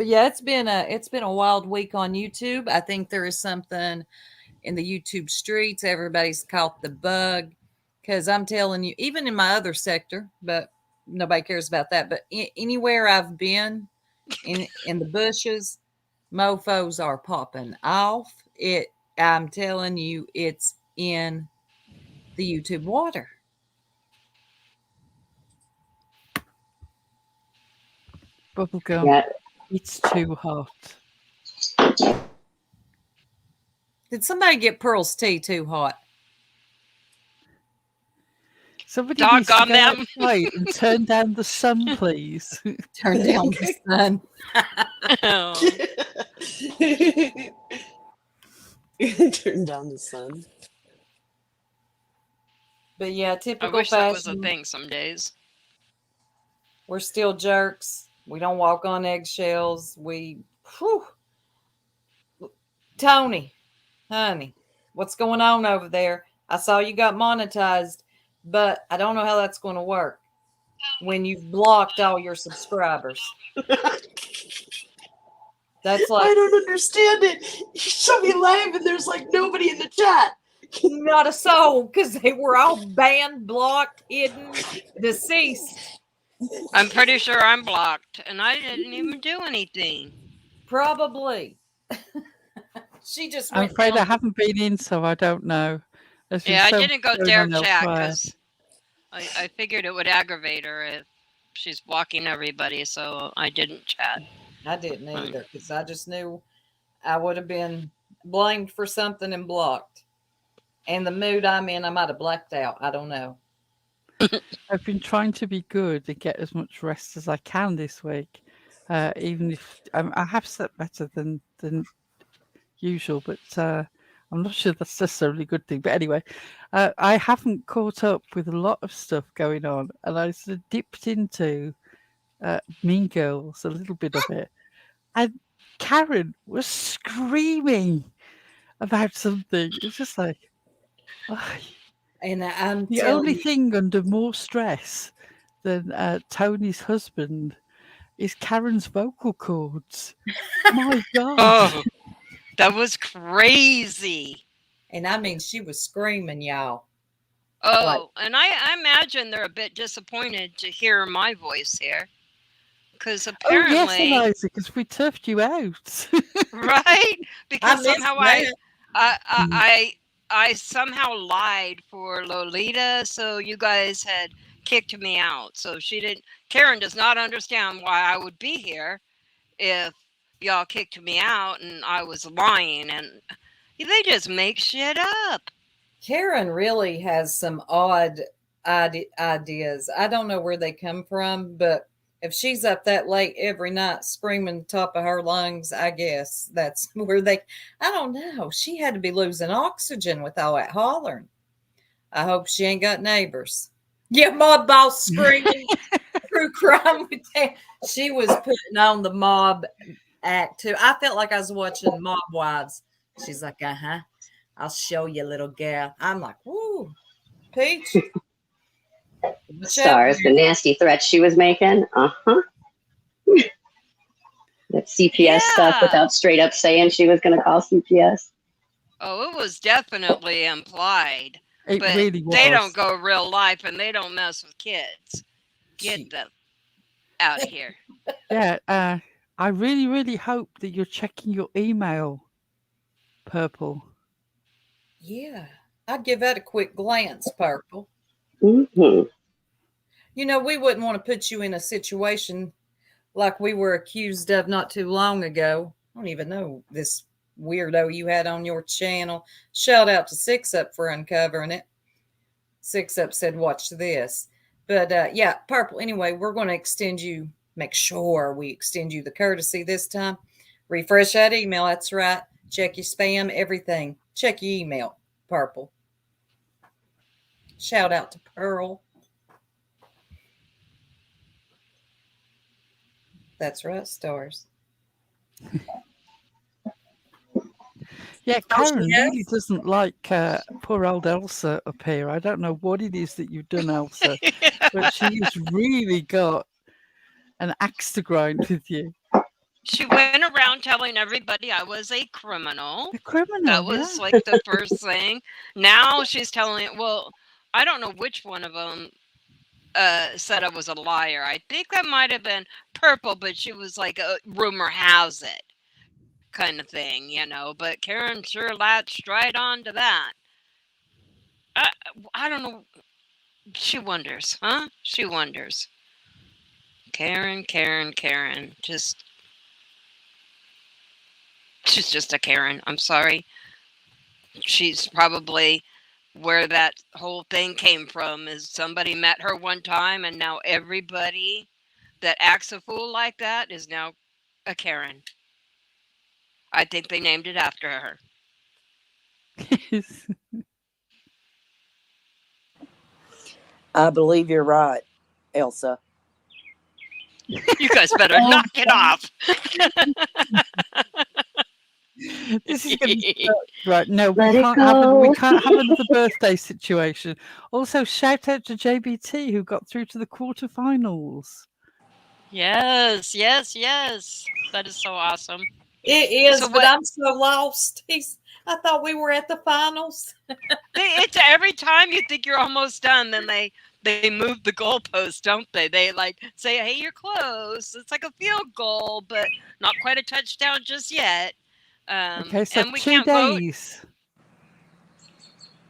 yeah, it's been a wild week on YouTube. I think there is something in the YouTube streets. Everybody's caught the bug, because I'm telling you, even in my other sector, but nobody cares about that. But anywhere I've been in the bushes, mofos are popping off. I'm telling you, it's in the YouTube water. bubblegum, Yeah. it's too hot. Did somebody get Pearl's tea too hot? Somebody needs to Doggone go them. outside and turn down the sun, please. Turn down the sun. Oh. Turn down the sun. But yeah, I typical wish that was a fashion. thing some days. We're still jerks. We don't walk on eggshells. Tony, honey, what's going on over there? I saw you got monetized, but I don't know how that's going to work when you've blocked all your subscribers. That's like, I don't understand it. You show me live and there's like nobody in the chat. not a soul, because they were all banned, blocked, hidden, deceased. I'm pretty sure I'm blocked, and I didn't even do anything. Probably. She just I'm went afraid down. I haven't been in, so I don't know. There's been Yeah, I so didn't go much dare going on chat elsewhere. because I figured it would aggravate her if she's blocking everybody, so I didn't chat. I didn't either, because I just knew I would have been blamed for something and blocked. And the mood I'm in, I might have blacked out. I don't know. I've been trying to be good and get as much rest as I can this week, even if I have slept better than usual, but I'm not sure that's necessarily a good thing. But anyway, I haven't caught up with a lot of stuff going on, and I sort of dipped into Mean Girls, a little bit of it, and Karen was screaming about something. It's just like, oh, And I'm the telling only you, thing under more stress than Tony's husband is Karen's vocal cords. My God. Oh, that was crazy. and I mean, she was screaming, y'all. Oh, and I imagine they're a bit disappointed to hear my voice here. Because Oh, apparently, yes, Eliza, because we turfed you out. right? Because missed somehow that. I somehow lied for Lolita, so you guys had kicked me out. So Karen does not understand why I would be here if y'all kicked me out and I was lying, and they just make shit up. Karen really has some odd ideas. I don't know where they come from, but if she's up that late every night screaming top of her lungs, I guess that's where they, I don't know. She had to be losing oxygen with all that hollering. I hope she ain't got neighbors. Yeah, mob boss screaming, true crime with that. She was putting on the mob act too. I felt like I was watching Mob Wives. She's like, I'll show you, little girl. I'm like, woo, Peach. Stars, the nasty threats she was making. That CPS stuff Yeah. without straight up saying she was going to call CPS. Oh, it was definitely implied. It But really was. they don't go real life and they don't mess with kids. Get them out of here. Yeah, I really, really hope that you're checking your email, Purple. Yeah, I'd give that a quick glance, Purple. Mm-hmm. You know, we wouldn't want to put you in a situation like we were accused of not too long ago. I don't even know this weirdo you had on your channel. Shout out to Six Up for uncovering it. Six Up said, watch this. But yeah, Purple, anyway, we're going to extend you, make sure we extend you the courtesy this time. Refresh that email. That's right. Check your spam, everything. Check your email, Purple. Shout out to Pearl. That's right, Stars. Yeah, Karen yes. really doesn't like poor old Elsa up here. I don't know what it is that you've done, Elsa, but she's really got an axe to grind with you. She went around telling everybody I was a criminal. A criminal. That was yeah. like the first thing. Now she's telling, well, I don't know which one of them said I was a liar. I think that might have been Purple, but she was like a rumor has it kind of thing, you know. But Karen sure latched right on to that. I don't know. She wonders, huh? She wonders. Karen. She's just a Karen. I'm sorry. She's probably where that whole thing came from is somebody met her one time and now everybody that acts a fool like that is now a Karen. I think they named it after her. I believe you're right, Elsa. You guys better knock it off. This is going to right. No, Let we it can't have go. we can't have another birthday situation. Also, shout out to JBT who got through to the quarterfinals. Yes. That is so awesome. It is, So but I'm so lost. I thought we were at the finals. It's every time you think you're almost done, then they move the goalpost, don't they? They like say, "Hey, you're close." It's like a field goal, but not quite a touchdown just yet. Okay, so and we 2 can't vote. days.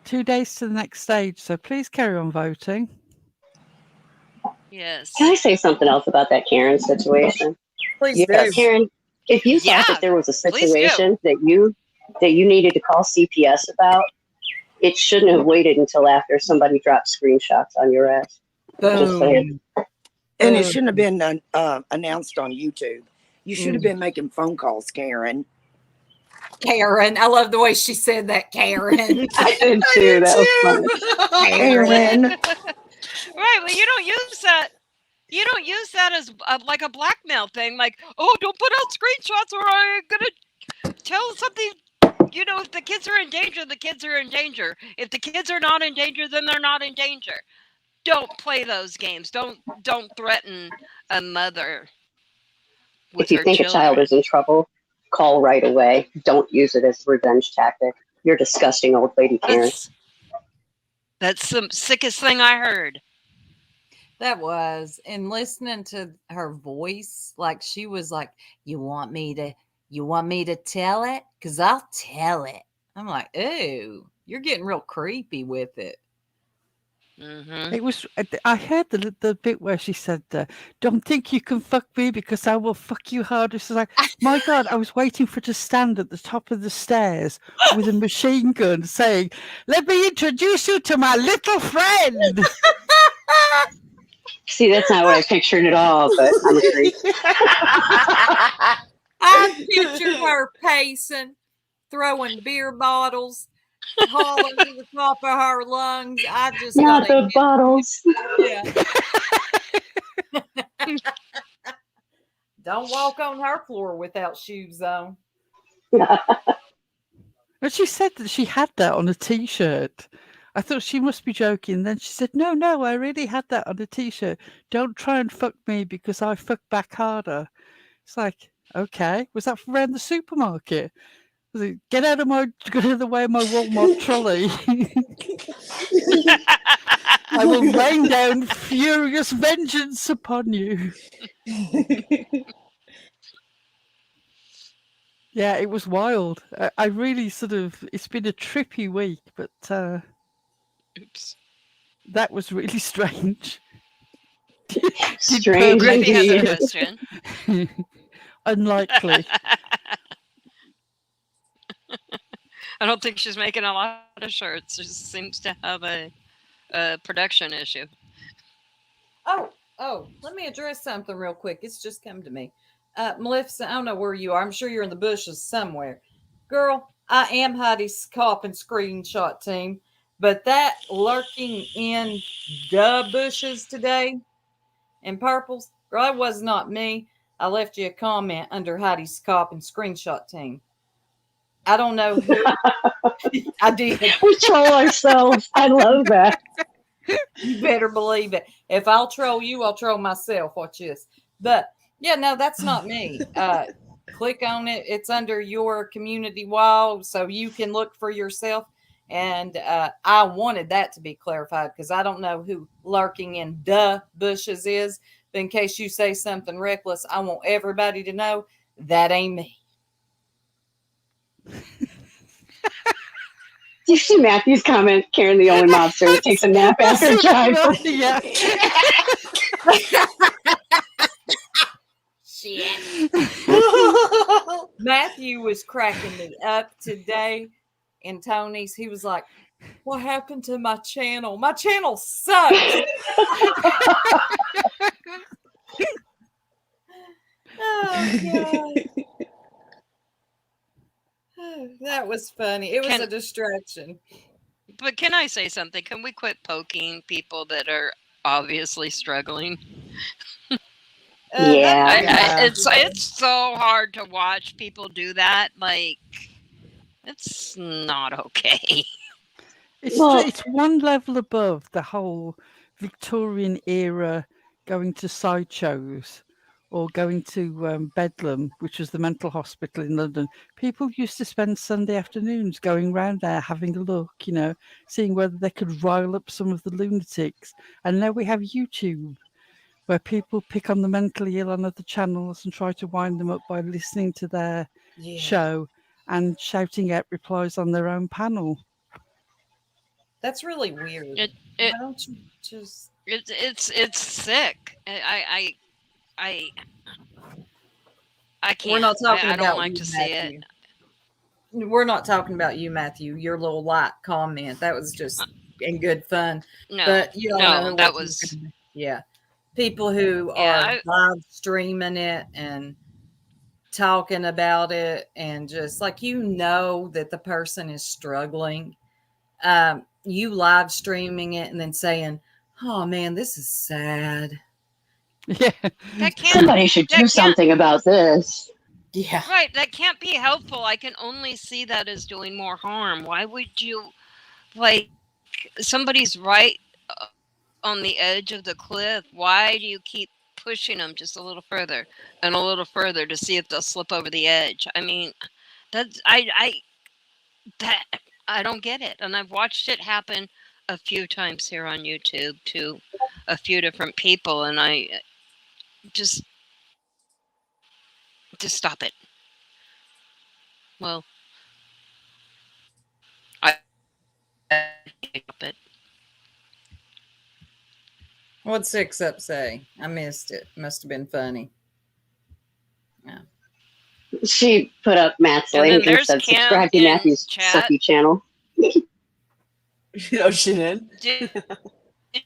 2 days to the next stage. So please carry on voting. Yes. Can I say something else about that Karen situation? Please Yes. do. Karen, if you thought that there was a situation that you needed to call CPS about, it shouldn't have waited until after somebody dropped screenshots on your ass. Just saying. And it shouldn't have been announced on YouTube. You should have been making phone calls, Karen. Karen. I love the way she said that, Karen. I did too. That was funny. Karen. Right. Well, you don't use that. You don't use that as like a blackmail thing. Like, oh, don't put out screenshots or I'm gonna tell something. You know, if the kids are in danger, the kids are in danger. If the kids are not in danger, then they're not in danger. Don't play those games. Don't threaten a mother with If you her think children. a child is in trouble, call right away. Don't use it as a revenge tactic. You're disgusting old lady, Karen. That's the sickest thing I heard. That was, and listening to her voice, like she was like, you want me to tell it? Because I'll tell it. I'm like, ooh, you're getting real creepy with it. Mm-hmm. It was. I heard the bit where she said, "Don't think you can fuck me because I will fuck you hard." It's like, my God, I was waiting for her to stand at the top of the stairs with a machine gun, saying, "Let me introduce you to my little friend." See, that's not what I pictured at all, but I'm agreed. I pictured her pacing, throwing beer bottles, hollering to the top of her lungs. I just Not got the bottles. yeah. Don't walk on her floor without shoes on. And she said that she had that on a T-shirt. I thought she must be joking. Then she said, "No, no, I really had that on a T-shirt. Don't try and fuck me because I fuck back harder." It's like, okay, was that from around the supermarket? Was it, get out of the way of my Walmart trolley. I will rain down furious vengeance upon you. Yeah, it was wild. I really sort of, it's been a trippy week, but Oops. that was really strange. Strange Griffy has a indeed. question. Unlikely. I don't think she's making a lot of shirts. She just seems to have a production issue. Oh, let me address something real quick. It's just come to me. Maleficent, I don't know where you are. I'm sure you're in the bushes somewhere. Girl, I am Heidi's cop and screenshot team, but that lurking in the bushes today in purples, girl, that was not me. I left you a comment under Heidi's cop and screenshot team. I don't know who. I did. We troll ourselves. I love that. You better believe it. If I'll troll you, I'll troll myself. Watch this. But yeah, no, that's not me. Click on it. It's under your community wall, so you can look for yourself. And I wanted that to be clarified because I don't know who lurking in the bushes is. But in case you say something reckless, I want everybody to know that ain't me. Do you see Matthew's comment? Karen, the only mobster that takes a nap after drive. Yeah. Shit. Matthew was cracking me up today in Tony's. He was like, "What happened to my channel? My channel sucks." Oh, God. That was funny. It was a distraction. But can I say something? Can we quit poking people that are obviously struggling? Yeah. It's so hard to watch people do that. Like, it's not okay. It's one level above the whole Victorian era going to sideshows or going to Bedlam, which was the mental hospital in London. People used to spend Sunday afternoons going round there having a look, seeing whether they could rile up some of the lunatics. And now we have YouTube, where people pick on the mentally ill on other channels and try to wind them up by listening to their show and shouting out replies on their own panel. That's really weird. Why don't you just? It's sick. I can't. We're not talking I about don't like you, to see Matthew. it. We're not talking about you, Matthew. Your little light comment. That was just in good fun. No, but you don't know who that we're was. talking about. Yeah. People who Yeah, are live streaming it and talking about it and just like that the person is struggling. You live streaming it and then saying, "Oh man, this is sad." Yeah. Somebody should do something about this. Yeah. Right, that can't be helpful. I can only see that as doing more harm. Why would you, like, somebody's right on the edge of the cliff. Why do you keep pushing them just a little further and a little further to see if they'll slip over the edge? I mean, that's I don't get it. And I've watched it happen a few times here on YouTube to a few different people, and I just stop it. Well, I stop it. What'd 6 Up say? I missed it. Must have been funny. Yeah. She put up Matt's And then link and there's said, Kim subscribe to in Matthew's chat. sucky channel. Oh, she did. Did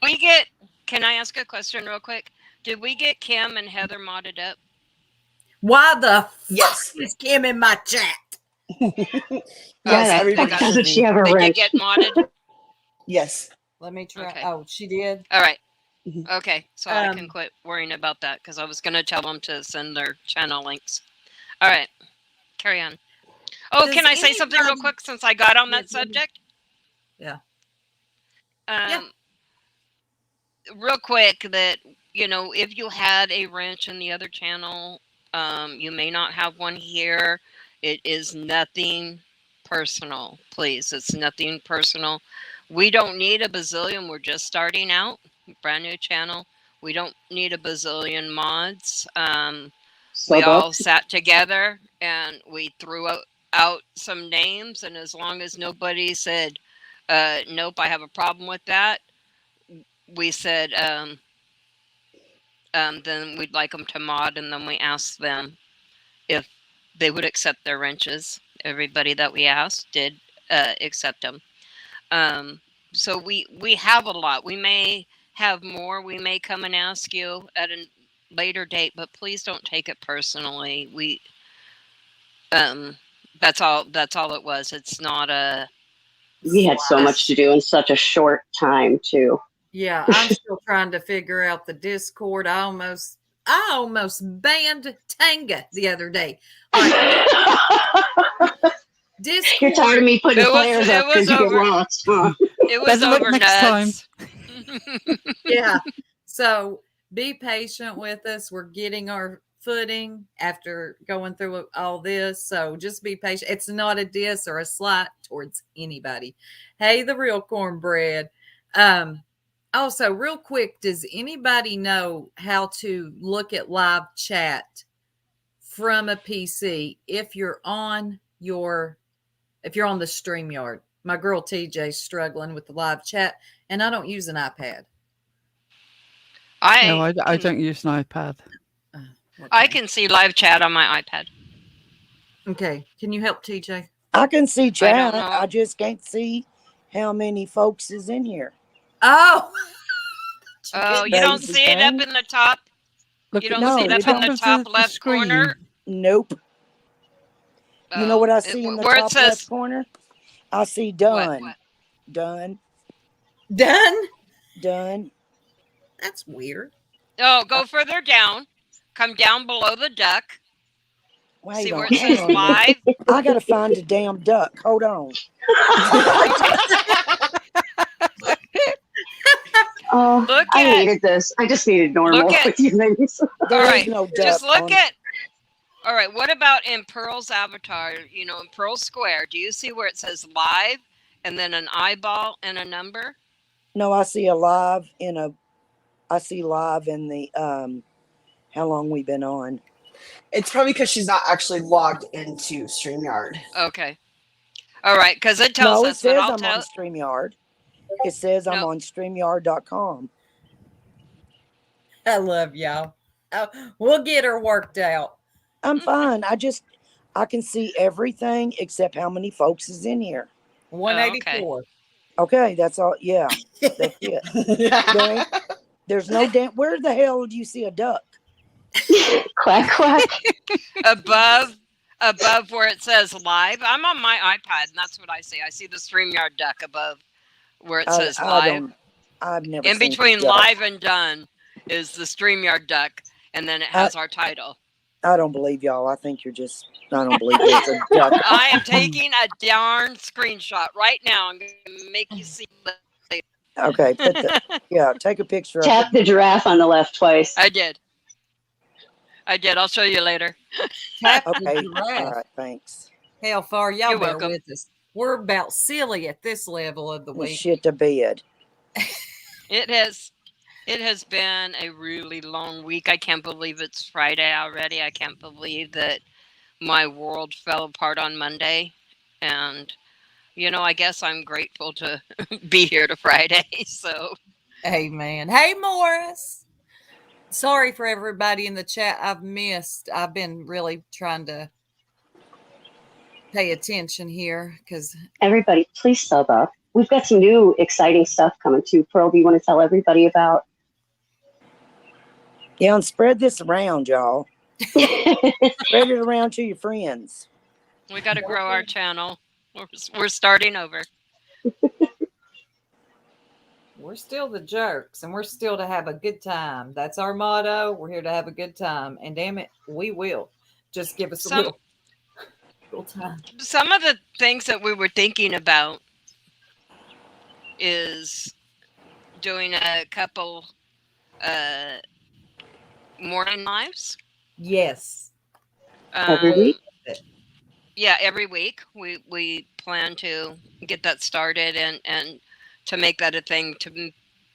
we get? Can I ask a question real quick? Did we get Kim and Heather modded up? Why the Yes. fuck is Kim in my chat? Why the everybody fuck got doesn't should she be. have a They did wrench? get modded. Yes. Let me try. Okay. Oh, she did. All right. Mhm. Okay, so I can Um, quit worrying about that because I was going to tell them to send their channel links. All right, carry on. Oh, Does can I say something real anybody- quick since I got on Yeah, that subject? Yeah. Real quick, that if you had a wrench in the other channel, you may not have one here. It is nothing personal, please. It's nothing personal. We don't need a bazillion. We're just starting out, brand new channel. We don't need a bazillion mods. So We all booked. sat together and we threw out some names, and as long as nobody said, "Nope, I have a problem with that," we said, then we'd like them to mod, and then we asked them if they would accept their wrenches. Everybody that we asked did accept them. So we have a lot. We may have more. We may come and ask you at a later date, but please don't take it personally. That's all it was. It's not a We had so much to do in such a short time, too. Yeah, I'm still trying to figure out the Discord. I almost banned Tanga the other day. Discord. You're tired of me putting It was- players it up because was you get over. lost, huh? it was Better luck over next time. nuts. Yeah. So be patient with us. We're getting our footing after going through all this. So just be patient. It's not a diss or a slight towards anybody. Hey, the real cornbread. Also, real quick, does anybody know how to look at live chat from a PC if you're on the StreamYard? My girl TJ's struggling with the live chat, and I don't use an iPad. No, I don't use an iPad. I can see live chat on my iPad. Okay, can you help TJ? I can see chat. know. I just can't see how many folks is in here. Oh, Oh, you don't Basic see it up thing. in the top. Look You at don't No, see it we up in don't. the top left screen. corner. Nope. You know what I see in the where it top says left corner? I see what? done. Done. done. Done. That's weird. Oh, go further down. Come down below the duck. Wait See where on. it says Hang on a minute. live. I gotta find a damn duck. Hold on. Oh, Look I at- hated this. I just needed normal Look at- with you ladies. There All is right, no duck. just look on- at. All right, what about in Pearl's avatar? In Pearl Square, do you see where it says live and then an eyeball and a number? No, I see a live in a. I see live in the how long we been on. It's probably because she's not actually logged into StreamYard. Okay. All right, because it tells No, it us, but says I'll I'm tell. on StreamYard. It says I'm No. on StreamYard.com. I love y'all. Oh, we'll get her worked out. I'm fine. I can see everything except how many folks is in here. 184. Okay, that's all. Yeah, that's it. There's no damn. Where the hell do you see a duck? Quack, quack. above where it says live. I'm on my iPad, and that's what I see. I see the StreamYard duck above where it says live. I've never In seen between a duck. live and done is the StreamYard duck, and then it has our title. I don't believe y'all. I think you're just. I don't believe there's a duck. I am taking a darn screenshot right now. I'm going to make you see. Okay, take a picture of Tap it. the giraffe on the left twice. I did. I'll show you later. Tap the Okay, giraffe. all right, thanks. Hell, far y'all You're bear welcome. with us. We're about silly at this level of the week. Shit to bed. It has been a really long week. I can't believe it's Friday already. I can't believe that my world fell apart on Monday. And, I guess I'm grateful to be here to Friday. So, Amen. Hey, Morris. Sorry for everybody in the chat I've missed. I've been really trying to pay attention here because Everybody, please sub up. We've got some new exciting stuff coming too. Pearl, do you want to tell everybody about? Yeah, and spread this around, y'all. Spread it around to your friends. We got to grow our channel. We're starting over. we're still the jerks and we're still to have a good time. That's our motto. We're here to have a good time. And damn it, we will. Just give us a little time. Some of the things that we were thinking about is doing a couple morning lives. Yes. Every week? Yeah, every week. We plan to get that started and to make that a thing, to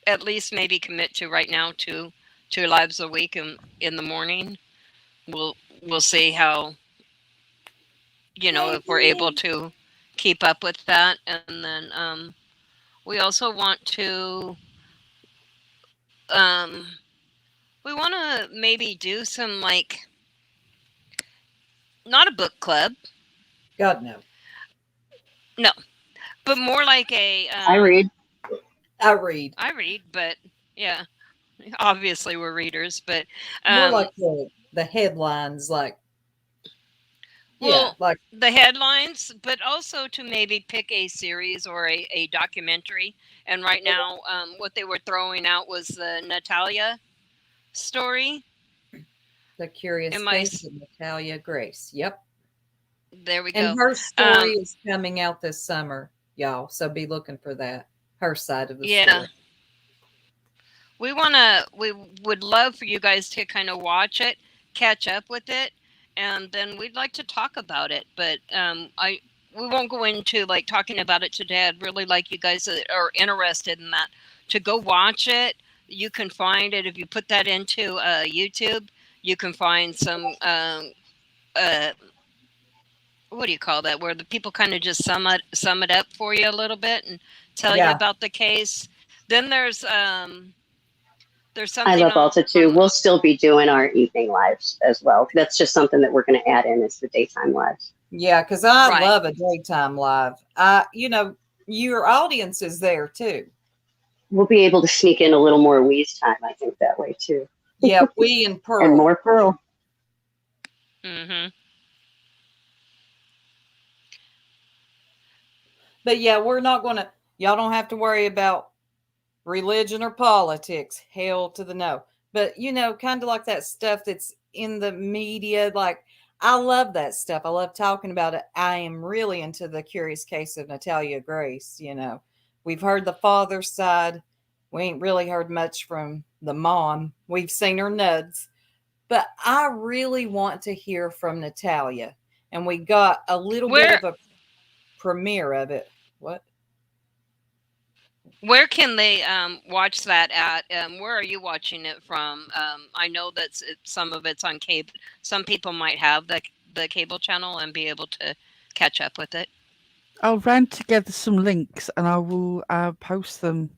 at least maybe commit to right now two lives a week in the morning. We'll see how, if we're able to keep up with that. And then we also want to we want to maybe do some, like, not a book club. God, no. No, but more like a I read. I read. I read, but yeah, obviously we're readers, but More like the headlines, like, well, like the headlines, but also to maybe pick a series or a documentary. And right now, what they were throwing out was the Natalia story. The Curious Case of Natalia Grace. Yep. There we go. And her story is coming out this summer, y'all. So be looking for that. Her side of the story. We would love for you guys to kind of watch it, catch up with it, and then we'd like to talk about it. But we won't go into like talking about it today. I'd really like you guys that are interested in that to go watch it. You can find it if you put that into YouTube. You can find some what do you call that? Where the people kind of just sum it up for you a little bit and tell you about the case. Then there's something. I love Alta too. We'll still be doing our evening lives as well. That's just something that we're going to add in as the daytime lives. Yeah, because I love a daytime live. Your audience is there too. We'll be able to sneak in a little more Wee's time, I think, that way too. Yeah, we and Pearl. And more Pearl. Mm-hmm. But yeah, we're not going to, y'all don't have to worry about religion or politics. Hell to the no. But, kind of like that stuff that's in the media. Like, I love that stuff. I love talking about it. I am really into the Curious Case of Natalia Grace. We've heard the father's side. We ain't really heard much from the mom. We've seen her nuds. But I really want to hear from Natalia. And we got a little bit of a premiere of it. What? Where can they watch that at? Where are you watching it from? I know that some of it's on cable. Some people might have the cable channel and be able to catch up with it. I'll round together some links and I will post them.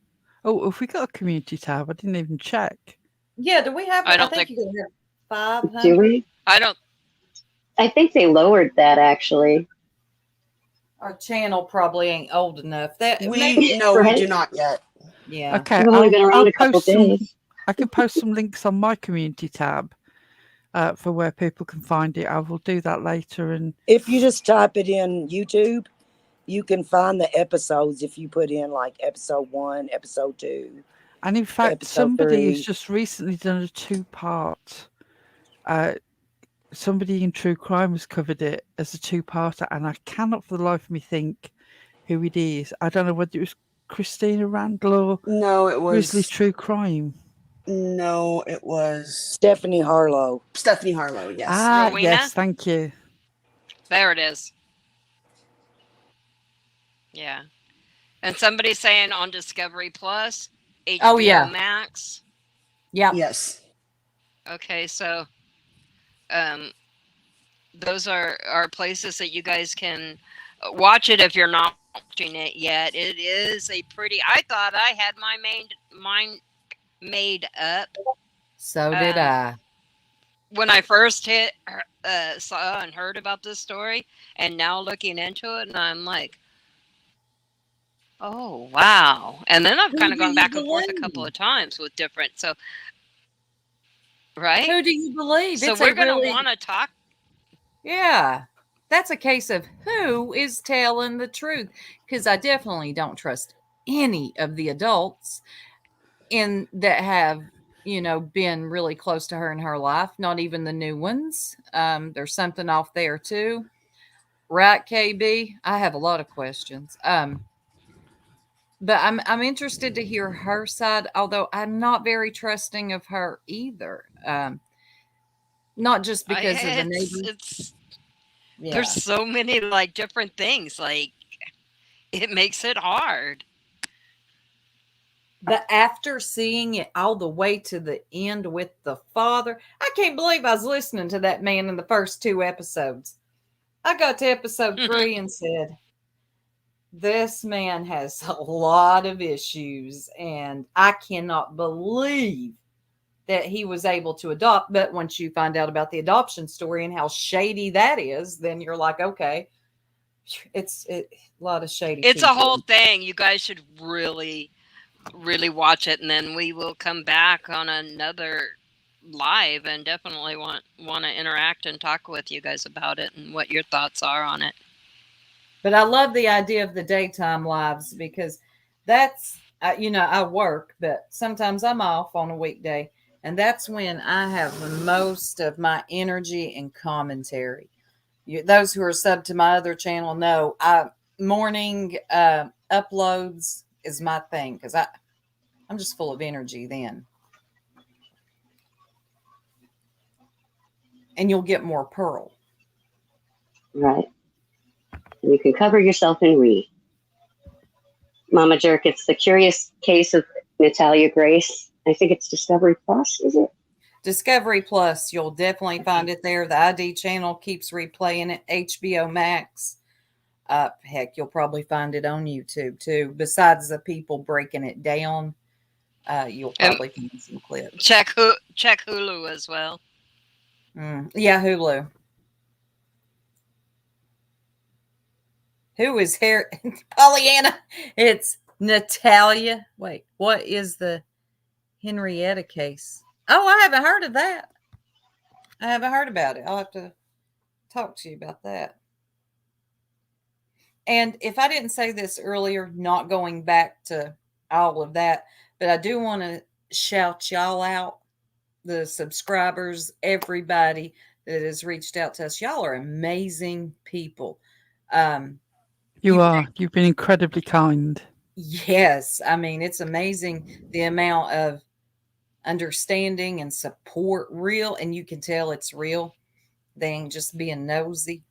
Oh, have we got a community tab? I didn't even check. Yeah, do we have? I don't think you can have 500. Do we? I think they lowered that actually. Our channel probably ain't old enough. We do not yet. Yeah. Okay. We've only been around a couple days. I can post some links on my community tab for where people can find it. I will do that later. And if you just type it in YouTube, you can find the episodes if you put in like episode 1, episode 2. And in fact, somebody 3. has just recently done a 2-part. Somebody in True Crime has covered it as a 2-parter, and I cannot for the life of me think who it is. I don't know whether it was Christina Randall or no, it was Grizzly True Crime. No, it was Stephanie Harlow. Stephanie Harlow, yes. Rowena? Yes, thank you. There it is. Yeah. And somebody's saying on Discovery Plus, HBO Max. Yeah. Yes. Okay, so those are places that you guys can watch it if you're not watching it yet. It is I thought I had my mine made up. So did Um, I. when I first saw and heard about this story, and now looking into it, and I'm like, oh wow! And then I've Who kind of do gone you back and forth a couple believe? of times with different. So right. Who do you believe? So It's a we're gonna really, want to talk. yeah. That's a case of who is telling the truth. Because I definitely don't trust any of the adults in that have, been really close to her in her life. Not even the new ones. There's something off there too. Right, KB? I have a lot of questions. But I'm interested to hear her side, although I'm not very trusting of her either. Not just because of the neighbors. It's there's Yeah. so many like different things. Like it makes it hard. But after seeing it all the way to the end with the father, I can't believe I was listening to that man in the first 2 episodes. I got to episode 3 and said, this man has a lot of issues, and I cannot believe that he was able to adopt. But once you find out about the adoption story and how shady that is, then you're like, okay, it's a lot of shady It's a people. whole thing. You guys should really watch it, and then we will come back on another live and definitely want to interact and talk with you guys about it and what your thoughts are on it. But I love the idea of the daytime lives because that's, I work, but sometimes I'm off on a weekday. And that's when I have the most of my energy and commentary. Those who are subbed to my other channel know morning uploads is my thing because I'm just full of energy then. And you'll get more Pearl. Right. And you can cover yourself in read. Mama Jerk, it's the curious case of Natalia Grace. I think it's Discovery Plus, is it? Discovery Plus, you'll definitely find it there. The ID channel keeps replaying it. HBO Max. Heck, you'll probably find it on YouTube too. Besides the people breaking it down, you'll probably find some clips. Check Hulu as well. Yeah, Hulu. Who is here? Pollyanna. It's Natalia. Wait, what is the Henrietta case? Oh, I haven't heard of that. I haven't heard about it. I'll have to talk to you about that. And if I didn't say this earlier, not going back to all of that, but I do want to shout y'all out, the subscribers, everybody that has reached out to us. Y'all are amazing people. You've been incredibly kind. Yes. I mean, it's amazing the amount of understanding and support, real, and you can tell it's real than just being nosy.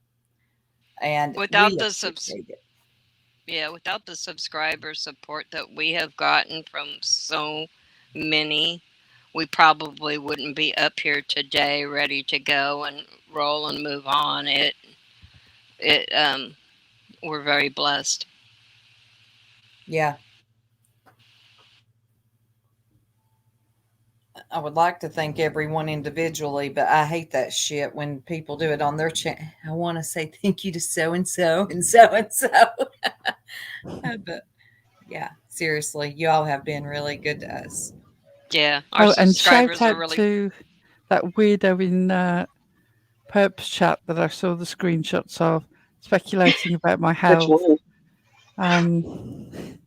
And without the subscriber support that we have gotten from so many, we probably wouldn't be up here today ready to go and roll and move on. We're very blessed. Yeah. I would like to thank everyone individually, but I hate that shit when people do it on their channel. I want to say thank you to so-and-so and so-and-so. But yeah, seriously, you all have been really good to us. Yeah. Our and subscribers shout out are really... to that weirdo in Perp's chat that I saw the screenshots of speculating about my health. Which one?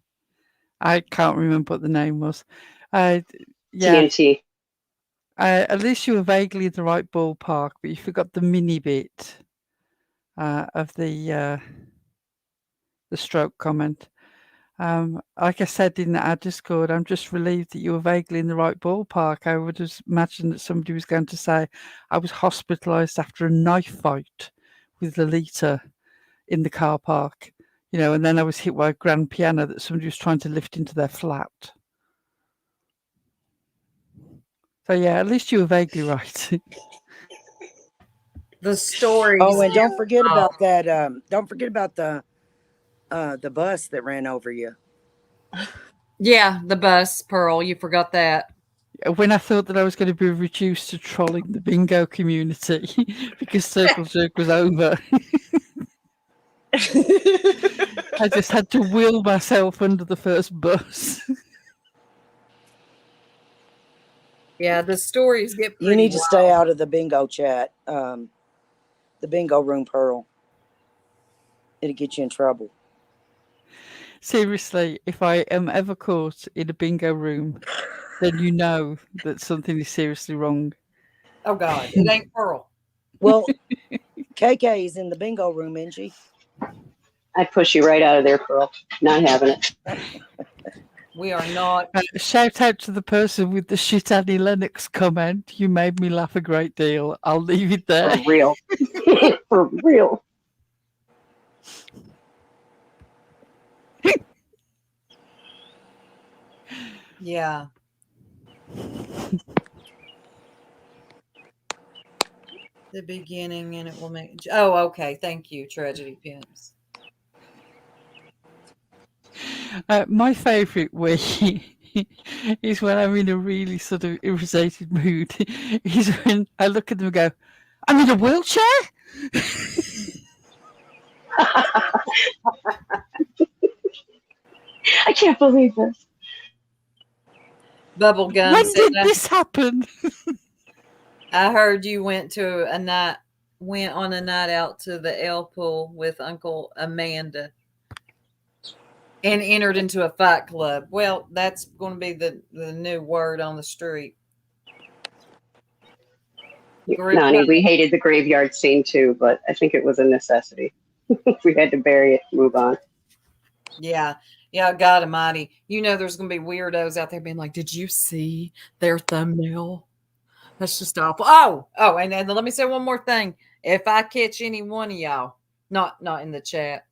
I can't remember what the name was. Yeah. TNT. At least you were vaguely in the right ballpark, but you forgot the mini bit of the stroke comment. Like I said in our Discord, I'm just relieved that you were vaguely in the right ballpark. I would have imagined that somebody was going to say I was hospitalized after a knife fight with Lolita in the car park, and then I was hit by a grand piano that somebody was trying to lift into their flat. So yeah, at least you were vaguely right. The story. Oh, and don't forget about that. Don't forget about the bus that ran over you. Yeah, the bus, Pearl. You forgot that. When I thought that I was going to be reduced to trolling the bingo community because Circle Jerk was over, I just had to will myself under the first bus. Yeah, the stories get pretty You need to stay wild. out of the bingo chat, the bingo room, Pearl. It'll get you in trouble. Seriously, if I am ever caught in a bingo room, then you know that something is seriously wrong. Oh, God. It ain't Pearl. Well, KK is in the bingo room, isn't she? I'd push you right out of there, Pearl. Not having it. We are not. Shout out to the person with the shit Annie Lennox comment. You made me laugh a great deal. I'll leave it there. For real. For real. Yeah. The beginning, and it will make. Oh, okay. Thank you, Tragedy Pimps. My favourite way is when I'm in a really sort of irritated mood. Is when I look at them and go, "I'm in a wheelchair." I can't believe this. Bubblegum When said, did this happen? I heard you went on a night out to the L pool with Uncle Amanda and entered into a fight club. Well, that's going to be the new word on the street. Nani, we hated the graveyard scene too, but I think it was a necessity. We had to bury it, move on. Yeah. Yeah, God almighty. You know there's going to be weirdos out there being like, did you see their thumbnail? That's just awful. Oh, and let me say one more thing. If I catch any one of y'all, not in the chat,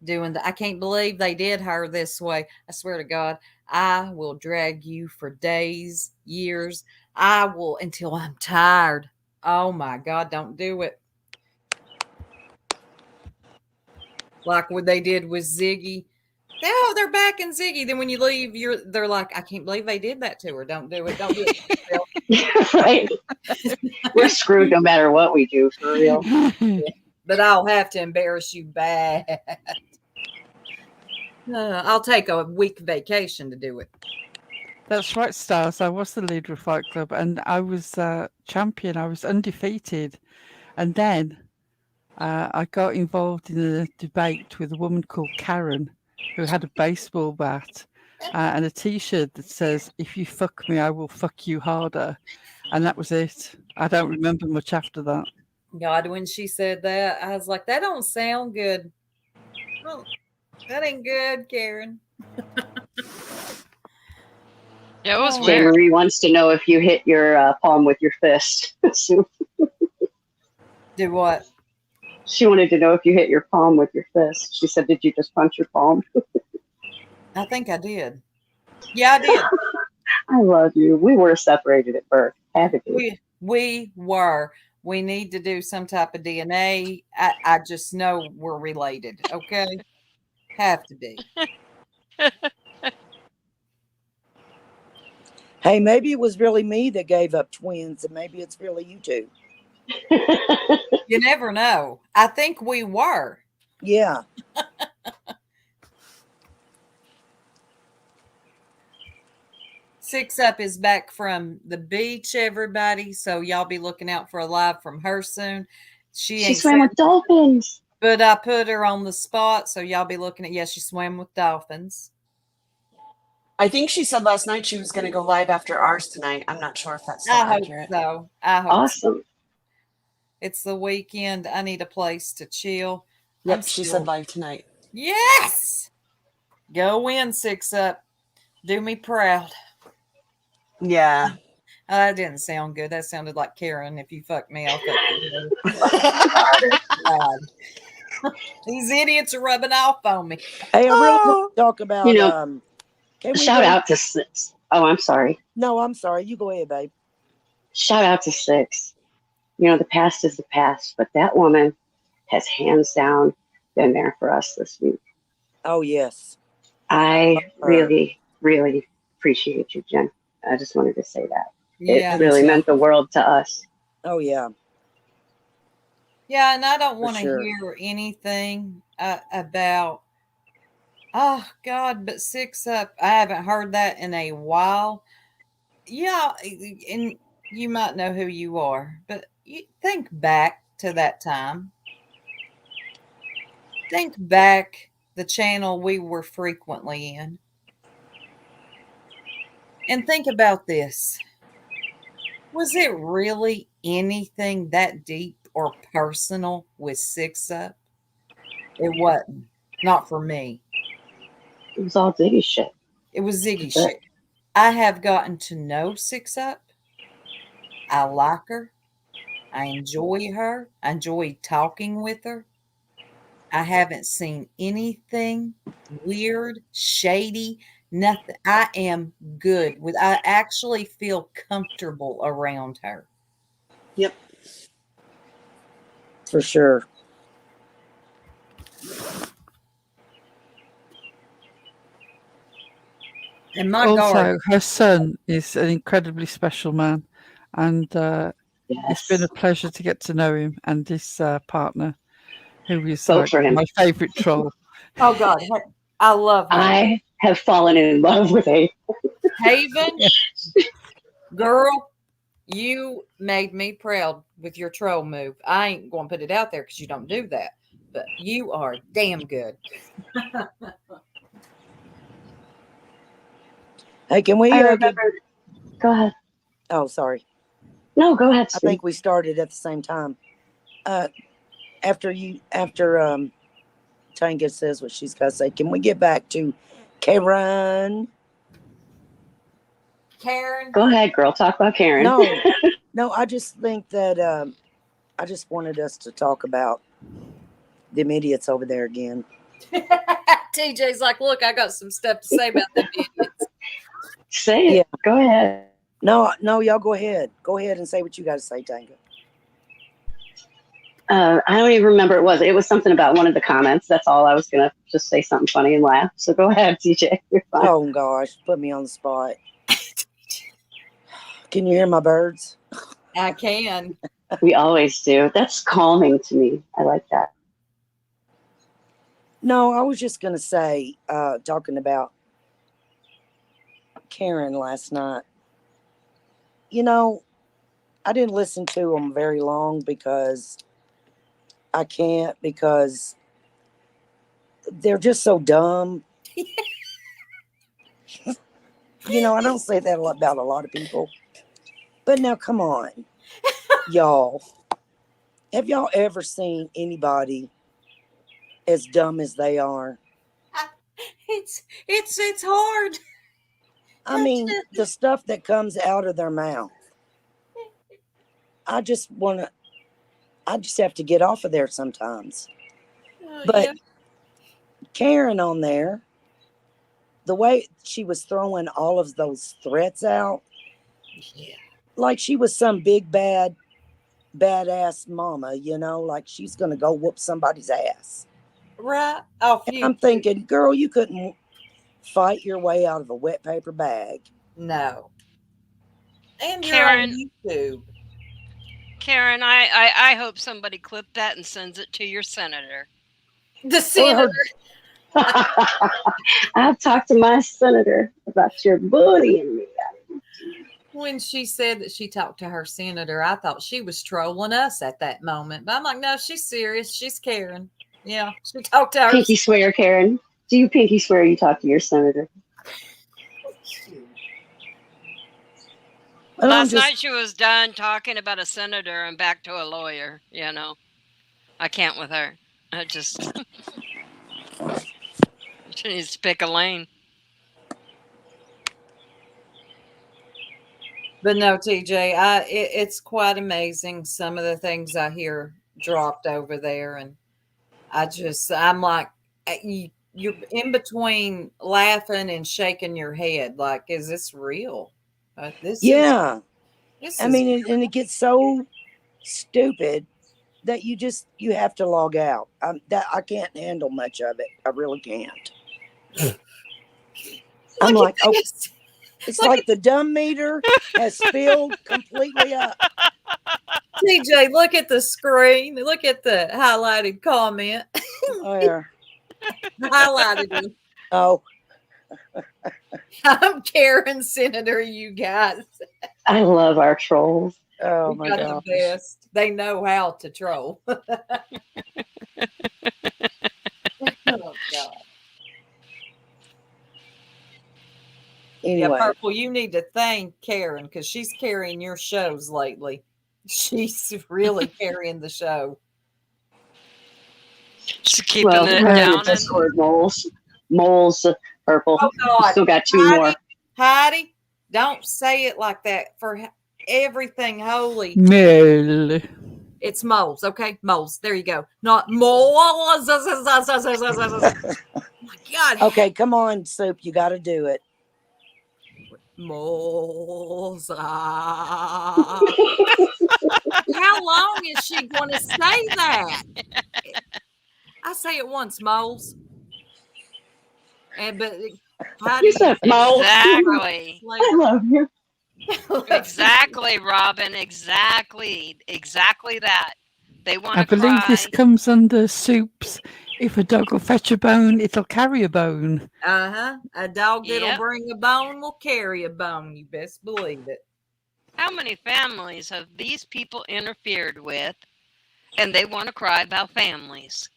doing I can't believe they did her this way. I swear to God, I will drag you for days, years. I will until I'm tired. Oh my God, don't do it. Like what they did with Ziggy. Oh, they're back in Ziggy. Then when you leave, they're like, I can't believe they did that to her. Don't do it. Don't do it. Right. We're screwed no matter what we do, for real. But I'll have to embarrass you bad. I'll take a week vacation to do it. That's right, Stars. I was the leader of Fight Club and I was champion. I was undefeated. And then I got involved in a debate with a woman called Karen who had a baseball bat and a T-shirt that says, "If you fuck me, I will fuck you harder." And that was it. I don't remember much after that. God, when she said that, I was like, that don't sound good. Oh, that ain't good, Karen. Yeah, it was Jay weird. Marie wants to know if you hit your palm with your fist. Do what? She wanted to know if you hit your palm with your fist. She said, did you just punch your palm? I think I did. Yeah, I did. I love you. We were separated at birth. Had to be. We were. We need to do some type of DNA. I just know we're related. Okay. Have to be. Hey, maybe it was really me that gave up twins, and maybe it's really you two. You never know. I think we were. Yeah. Six Up is back from the beach, everybody. So y'all be looking out for a live from her soon. She swam with dolphins. But I put her on the spot, so y'all be looking at. Yes, she swam with dolphins. I think she said last night she was going to go live after ours tonight. I'm not sure if that's still accurate. So I hope Awesome. so. It's the weekend. I need a place to chill. Yep, she said live tonight. Yes. Go in, Six Up. Do me proud. Yeah. That didn't sound good. That sounded like Karen. If you fuck me, I'll fuck you. God. These idiots are rubbing off on me. Hey, I really want to talk about. Shout out to Six. Oh, I'm sorry. No, I'm sorry. You go ahead, babe. Shout out to Six. The past is the past, but that woman has hands down been there for us this week. Oh, yes. I really really appreciate you, Jen. I just wanted to say that. Yeah. It really meant the world to us. Oh yeah, Yeah, and I don't for want to sure. hear anything about, oh God, but Six Up. I haven't heard that in a while. Yeah, and you might know who you are, but you think back to that time. Think back the channel we were frequently in. And think about this. Was it really anything that deep or personal with Six Up? It wasn't. Not for me. It was all Ziggy shit. It was Ziggy That's it. shit. I have gotten to know Six Up. I like her. I enjoy her. I enjoy talking with her. I haven't seen anything weird, shady, nothing. I am good with, I actually feel comfortable around her. Yep. For sure. And my Also, guard, her son is an incredibly special man, and it's been Yes. a pleasure to get to know him and his partner, who is Vote like for him. my favourite troll. oh God, I love her. I have fallen in love with a. Haven, girl, you made me proud with your troll move. I ain't going to put it out there because you don't do that, but you are damn good. Hey, can we I get? remember. Go ahead. Oh, sorry. No, go ahead. I Sweet. think we started at the same time. After Tanga says what she's got to say, can we get back to Karen? Karen, Go ahead, girl. Talk about Karen. No. I just think that I just wanted us to talk about them idiots over there again. TJ's like, look, I got some stuff to say about them idiots. Say it. Yeah. Go ahead. No, y'all go ahead. Go ahead and say what you got to say, Tanga. I don't even remember what it was. It was something about one of the comments. That's all. I was gonna just say something funny and laugh. So go ahead, TJ. You're fine. Oh gosh, put me on the spot. Can you hear my birds? I can. We always do. That's calming to me. I like that. No, I was just gonna say, talking about Karen last night. You know, I didn't listen to them very long because I can't, because they're just so dumb. You know, I don't say that about a lot of people. But now, come on, y'all. Have y'all ever seen anybody as dumb as they are? It's hard. I mean, the stuff that comes out of their mouth. I just have to get off of there sometimes. But Yeah. Karen on there, the way she was throwing all of those threats out, Yeah. like she was some big badass mama, you know, like she's gonna go whoop somebody's ass. Right off And you. I'm thinking, girl, you couldn't fight your way out of a wet paper bag. No. And Karen, you're on YouTube. Karen, I hope somebody clipped that and sends it to your senator. The Or senator. I've talked to my senator about your bullying me. When she said that she talked to her senator, I thought she was trolling us at that moment. But I'm like, no, she's serious. She's Karen. Yeah, she talked to her. Pinky swear, Karen. Do you pinky swear you talk to your senator? Well, Last night she was done talking about a senator and back to a lawyer. You know, I can't with her. I just she needs to pick a lane. But no, TJ, it's quite amazing some of the things I hear dropped over there, and I'm like, you're in between laughing and shaking your head, like, is this real? Yeah. This I is mean, and it gets so stupid that you have to log out. That I can't handle much of it. I really can't. I'm Look like, at oh, this. it's Look like the dumb meter has filled completely up. TJ, look at the screen. Look at the highlighted comment. Where? Highlighted one. Oh, I'm Karen, Senator, you guys. I love our trolls. oh We my got gosh. the best. They know how to troll. Oh, God. Yeah, Anyway, Purple, you need to thank Karen because she's carrying your shows lately. She's really carrying the show. She's keeping Well, it her in down. the And Discord moles, purple. Oh, We God. still got 2 more. Heidi, don't say it like that. For everything holy, Mel. it's moles, okay? Moles. There you go. Not moles. Oh, my God. okay, come on, Soup. You got to do it. Moles. How long is she going to say that? I say it once, moles. And but how do You said moles. exactly. I love you. Exactly, Robin. Exactly. Exactly that. They want I to believe this cry. comes under Soups. If a dog will fetch a bone, it'll carry a bone. A dog that'll Yep. bring a bone will carry a bone. You best believe it. How many families have these people interfered with, and they want to cry about families?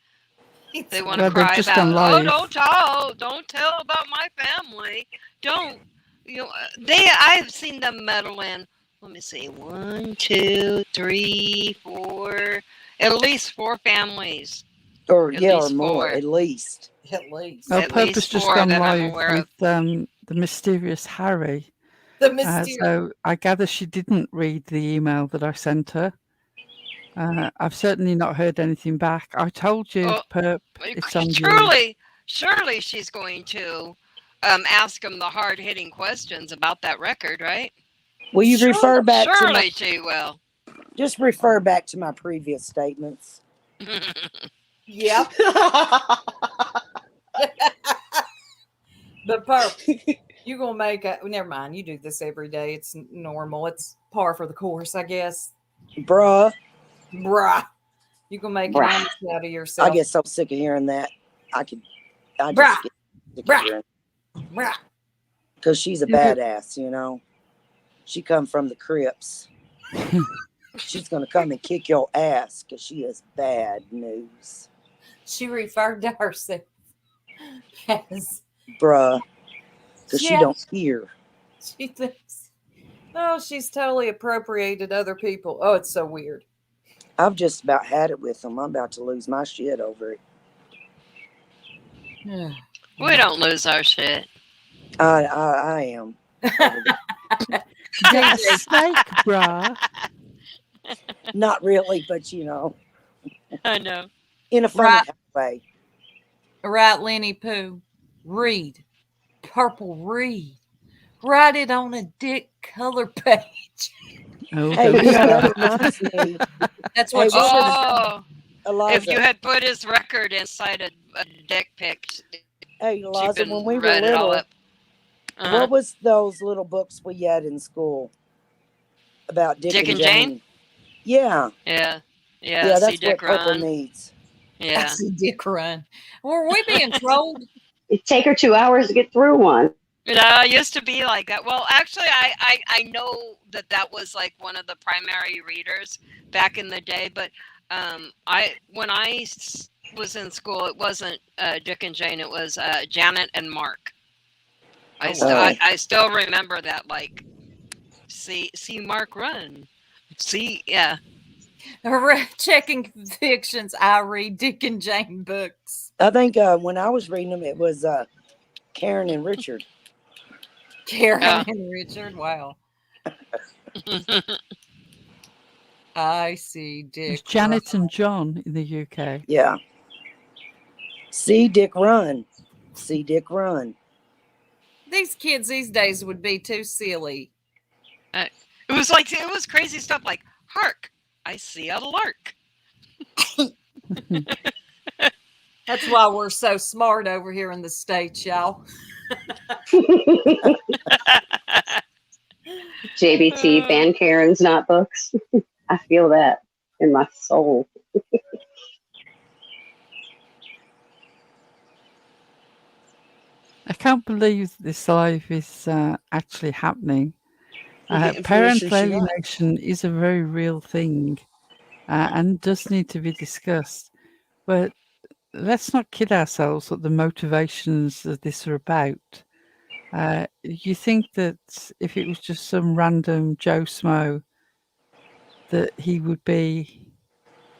They want to Well, they've cry just about, gone oh, live. don't tell about my family. Don't, I've seen them meddle in, let me see, 1, 2, 3, 4, at least 4 families. Or, At yeah, or least more, 4. at least. At least. Oh, At Purpose least just 4 gone that I'm live aware of. with the mysterious Harry. The mysterious. So I gather she didn't read the email that I sent her. I've certainly not heard anything back. I told you, Oh, Perp, it's on you. Surely she's going to ask him the hard-hitting questions about that record, right? Will you refer back to Surely my, she will. just refer back to my previous statements? Yep. But Purp, you gonna make a never mind, you do this every day. It's normal. It's par for the course, I guess. Bruh. You gonna make an Bruh. honest out of yourself. I get so sick of hearing that. I just Bruh. get sick of Bruh. hearing. Bruh. Because she's a badass, you know. She come from the Crips. She's going to come and kick your ass because she is bad news. She referred to herself as Bruh. Because she Yeah. don't hear. she thinks. Oh, she's totally appropriated other people. Oh, it's so weird. I've just about had it with them. I'm about to lose my shit over it. We don't lose our shit. I am. You're a snake, bruh. Not really, but you know, I know. in a funny Right. way. Right, Lenny Pooh. Read. Purple read. Write it on a dick color page. Oh, Hey, don't you know, that start. reminds me, That's what Hey, she what should was- have done. Oh, if you Eliza. had put his record inside a dick pic, Hey, she'd Eliza, been when we were read it all little, up. Uh-huh. what was those little books we had in school about Dick and Jane? Yeah. Yeah. Yeah, Yeah, see that's Dick what Purple Run. needs. Yeah. See Dick Run. Were we being trolled? It'd take her 2 hours to get through one. It used to be like that. Well, actually, I know that was like one of the primary readers back in the day. But when I was in school, it wasn't Dick and Jane. It was Janet and Mark. I still remember that. Like, see Mark run. See, yeah. Checking convictions. I read Dick and Jane books. I think when I was reading them, it was Karen and Richard. Karen Yeah. and Richard. Wow. I see Dick. It's Janet and John in the UK. Yeah. See Dick run. See Dick run. These kids these days would be too silly. It was crazy stuff like, hark, I see a lark. That's why we're so smart over here in the States, y'all. JBT ban Karen's not books. I feel that in my soul. I can't believe this live is actually happening. With the information Parental she got. alienation is a very real thing and does need to be discussed. But let's not kid ourselves what the motivations of this are about. You think that if it was just some random Joe Smo, that he would be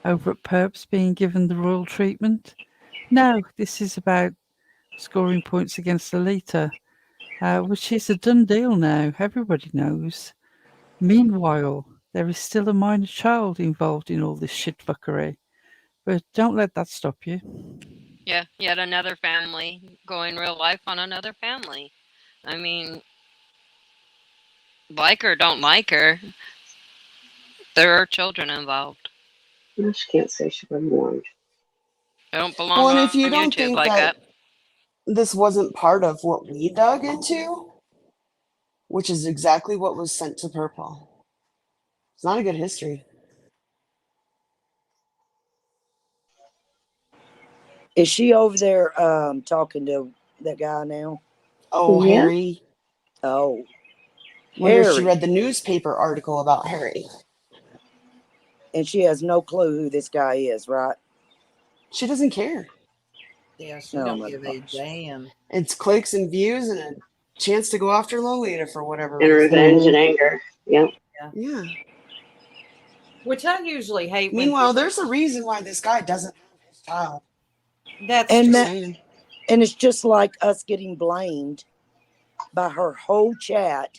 over at Perps being given the royal treatment? No, this is about scoring points against Lolita, which is a done deal now. Everybody knows. Meanwhile, there is still a minor child involved in all this shitfuckery. But don't let that stop you. Yeah, yet another family going real life on another family. I mean, like her, don't like her. There are children involved. I just can't say she was warned. They don't belong Well, and on if you don't YouTube think like that. this wasn't part of what we dug into, which is exactly what was sent to Purple. It's not a good history. Is she over there talking to that guy now? Oh, Yeah. Harry. Oh, Wonder if she Harry. read the newspaper article about Harry. And she has no clue who this guy is, right? She doesn't care. Yeah, she Oh don't my give a gosh. damn. It's clicks and views and a chance to go after Lolita for whatever And reason. revenge and anger. Yep. Yeah. Which I usually hate when Meanwhile, there's a reason why this guy doesn't have his child. that's And Just true. saying. And it's just like us getting blamed by her whole chat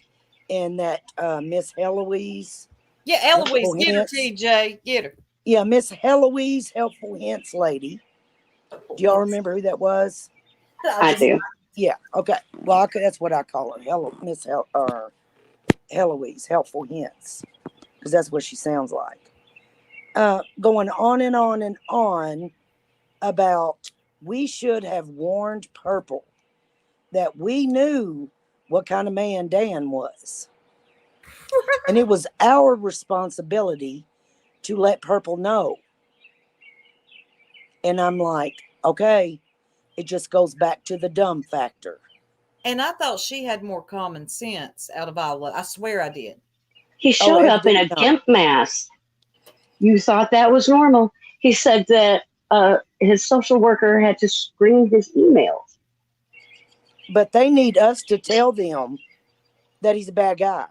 and that Miss Heloise. Yeah, Eloise, Helpful get her, hints. TJ, get her. Yeah, Miss Heloise, helpful hints lady. Do y'all remember who that was? I do. Yeah. Okay. Well, that's what I call her. Miss Heloise, helpful hints, because that's what she sounds like. Going on and on and on about we should have warned Purple that we knew what kind of man Dan was. And it was our responsibility to let Purple know. And I'm like, okay, it just goes back to the dumb factor. And I thought she had more common sense out of all of I swear I did. He showed up in a evidently not. gimp mask. You thought that was normal. He said that his social worker had to screen his emails. But they need us to tell them that he's a bad guy.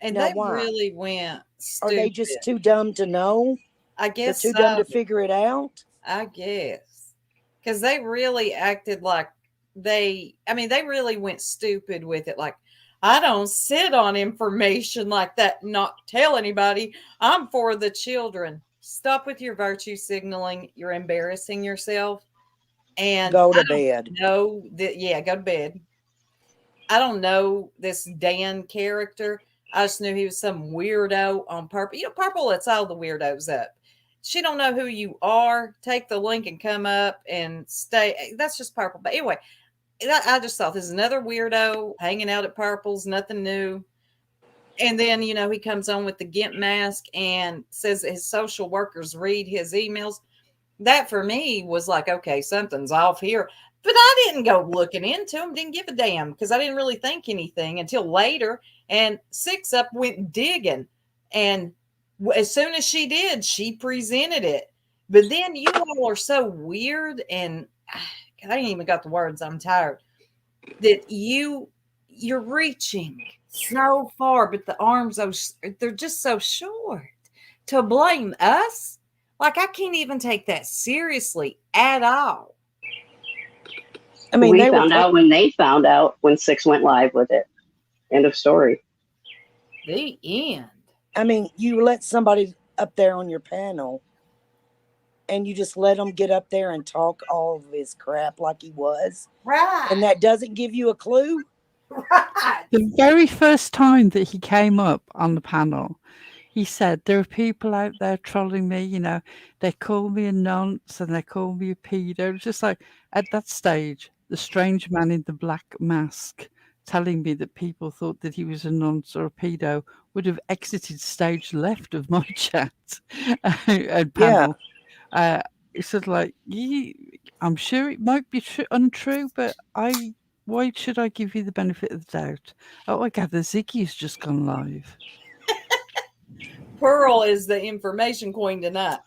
And Now, they why? really went Are stupid. they just too dumb to know? I They're guess too so. dumb to figure it out? I guess. Because they really acted like they really went stupid with it. Like, I don't sit on information like that, not tell anybody. I'm for the children. Stop with your virtue signaling. You're embarrassing yourself. And Go to bed. go to bed. I don't know this Dan character. I just knew he was some weirdo on Purple. Purple lets all the weirdos up. She don't know who you are. Take the link and come up and stay. That's just Purple. But anyway, I just thought this is another weirdo hanging out at Purple's, nothing new. And then, he comes on with the gimp mask and says that his social workers read his emails. That for me was like, okay, something's off here. But I didn't go looking into him, didn't give a damn because I didn't really think anything until later. And Six Up went digging. And as soon as she did, she presented it. But then you all are so weird, and I ain't even got the words. I'm tired. That you're reaching so far, but the arms they're just so short. To blame us, like I can't even take that seriously at all. I mean, we found out when they found out when Six went live with it. End of story. The end. I mean, you let somebody up there on your panel and you just let him get up there and talk all of his crap like he was. Right. And that doesn't give you a clue? Right. The very first time that he came up on the panel, he said, there are people out there trolling me, they call me a nonce and they call me a pedo. It's just like, at that stage, the strange man in the black mask telling me that people thought that he was a nonce or a pedo would have exited stage left of my chat and Yeah. panel. It's sort of like, I'm sure it might be untrue, but why should I give you the benefit of the doubt? Oh, I gather Ziggy's just gone live. Pearl is the information queen tonight.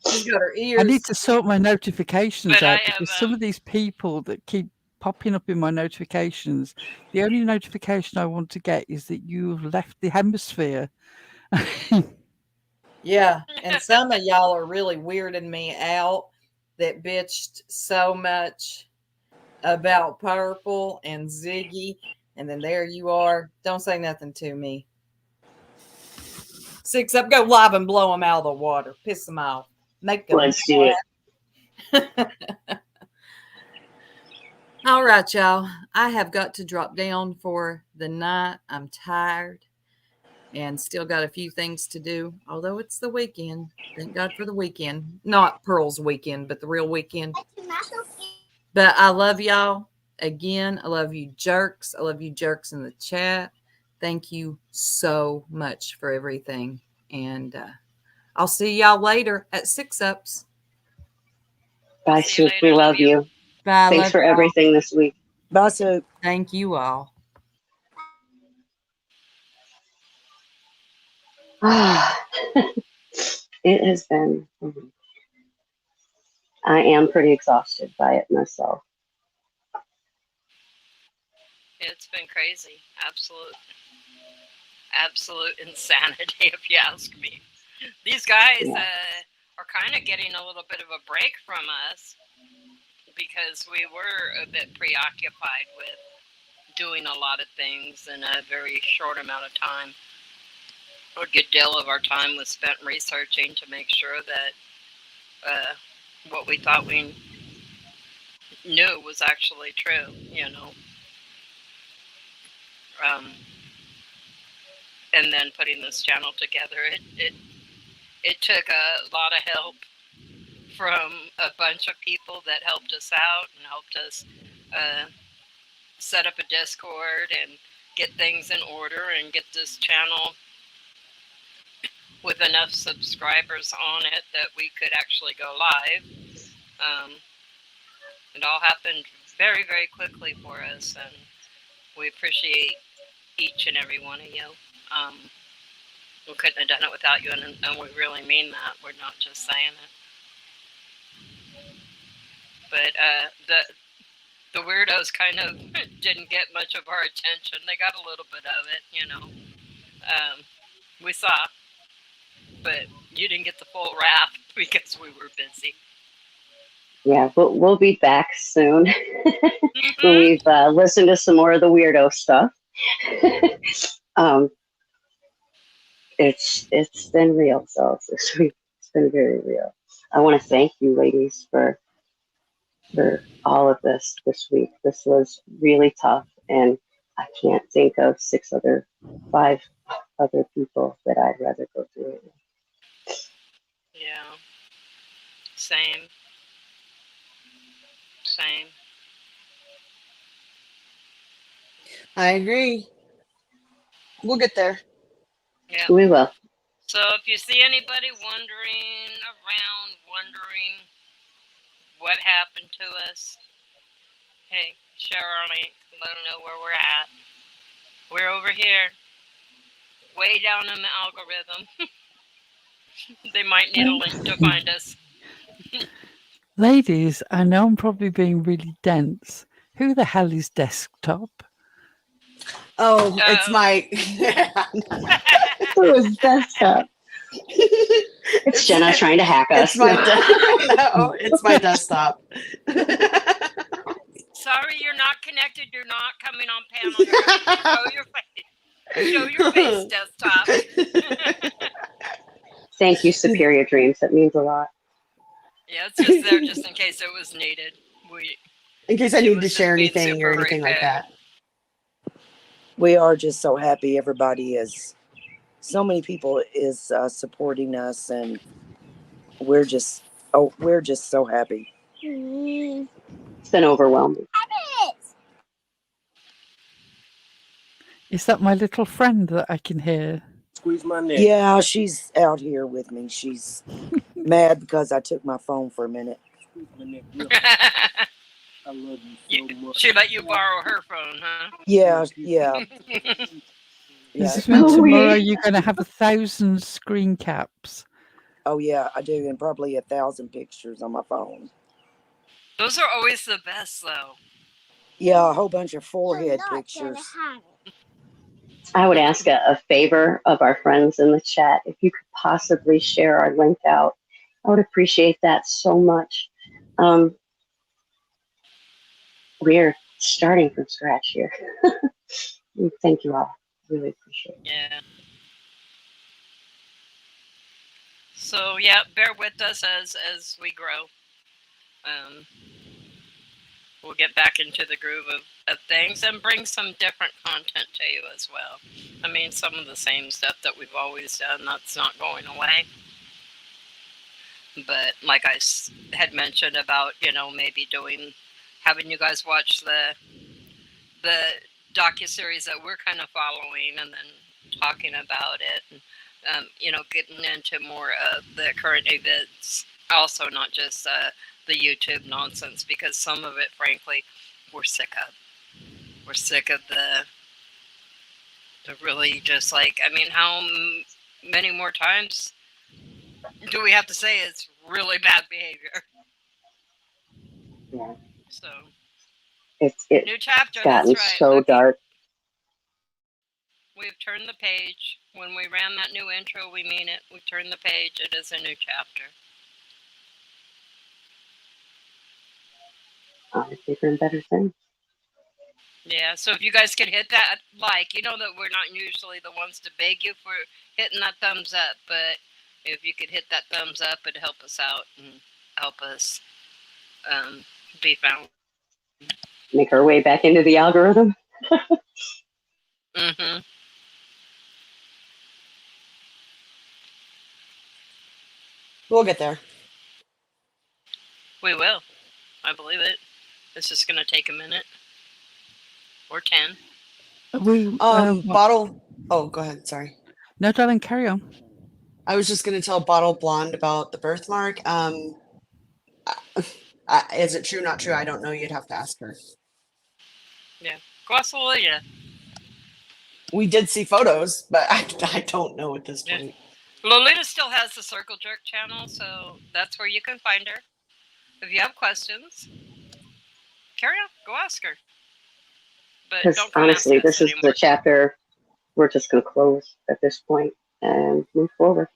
She's got her I ears. need to sort my notifications But I out have, because some of these people that keep popping up in my notifications, the only notification I want to get is that you have left the hemisphere. Yeah, and some of y'all are really weirding me out that bitched so much about Purple and Ziggy, and then there you are. Don't say nothing to me. 6 Up, go live and blow them out of the water. Piss them off. Make them. Let's do it. All right, y'all. I have got to drop down for the night. I'm tired and still got a few things to do, although it's the weekend. Thank God for the weekend. Not Pearl's weekend, but the real weekend. But I love y'all. Again, I love you jerks. I love you jerks in the chat. Thank you so much for everything. And I'll see y'all later at 6 Ups. Bye, See you Soup. We later. love you. Bye. Thanks Love for y'all. everything this week. Bye, Soup. Thank you all. It has been, I am pretty exhausted by it myself. it's been crazy. Absolute insanity, if you ask me. These guys are kind of getting a little bit of a break from us because we were a bit preoccupied with doing a lot of things in a very short amount of time. A good deal of our time was spent researching to make sure that what we thought we knew was actually true, you know. And then putting this channel together, it took a lot of help from a bunch of people that helped us out and helped us set up a Discord and get things in order and get this channel with enough subscribers on it that we could actually go live. It all happened very, very quickly for us, and we appreciate each and every one of you. We couldn't have done it without you, and we really mean that. We're not just saying it. But the weirdos kind of didn't get much of our attention. They got a little bit of it, you know. We saw, but you didn't get the full wrath because we were busy. Yeah, we'll be back soon when we've listened to some more of the weirdo stuff. It's been real, so this week it's been very real. I want to thank you, ladies, for all of this week. This was really tough, and I can't think of 5 other people that I'd rather go through it with. Yeah. Same. I agree. We'll get there. Yeah. We will. So if you see anybody wondering what happened to us, hey, share our link. Let them know where we're at. We're over here, way down in the algorithm. They might need a link to find us. Ladies, I know I'm probably being really dense. Who the hell is Desktop? Oh, it's my. Who is Desktop? It's Jenna trying to hack us. It's my no, it's my desktop. Sorry, you're not connected. You're not coming on panel. You're gonna show your face, Desktop. Thank you, Superior Dreams. That means a lot. Yeah, it's just there just in case it was needed. In case I It need was to just share being anything or super anything like prepared. that. We are just so happy everybody is, so many people is supporting us, and we're just so happy. It's been overwhelming. Is that my little friend that I can hear? Squeeze my neck. Yeah, she's out here with me. She's mad because I took my phone for a minute. Squeeze my neck real hard. I love you so much. She let you borrow her phone, huh? Yeah. Yeah. Does this Oh, mean tomorrow weird. you're going to have 1,000 screen caps? Oh, yeah, I do. And probably 1,000 pictures on my phone. Those are always the best, though. Yeah, a whole bunch of forehead pictures. I would ask a favor of our friends in the chat. If you could possibly share our link out, I would appreciate that so much. We're starting from scratch here. Thank you all. Really appreciate it. Yeah. So yeah, bear with us as we grow. We'll get back into the groove of things and bring some different content to you as well. I mean, some of the same stuff that we've always done, that's not going away. But like I had mentioned about, maybe having you guys watch the docuseries that we're kind of following and then talking about it and, getting into more of the current events. Also, not just the YouTube nonsense, because some of it, frankly, we're sick of. We're sick of the really just how many more times do we have to say it's really bad behavior? Yeah. So It's new chapter. gotten That's right. so Lucky. dark. We've turned the page. When we ran that new intro, we mean it. We turned the page. It is a new chapter. Bigger and better things. Yeah, so if you guys could hit that that we're not usually the ones to beg you for hitting that thumbs up, but if you could hit that thumbs up, it'd help us out and help us be found. Make our way back into the algorithm. Mm-hmm. We'll get there. We will. I believe it. It's just going to take a minute. Or 10. Bottle. Oh, go ahead. Sorry. No, darling, carry on. I was just going to tell Bottle Blonde about the birthmark. Is it true, not true? I don't know. You'd have to ask her. Yeah. Go ask Lolita. We did see photos, but I don't know at this point. Lolita still has the Circle Jerk channel, so that's where you can find her. If you have questions, carry on. Go ask her. But Because don't come honestly, ask us this is anymore. the chapter we're just going to close at this point and move forward.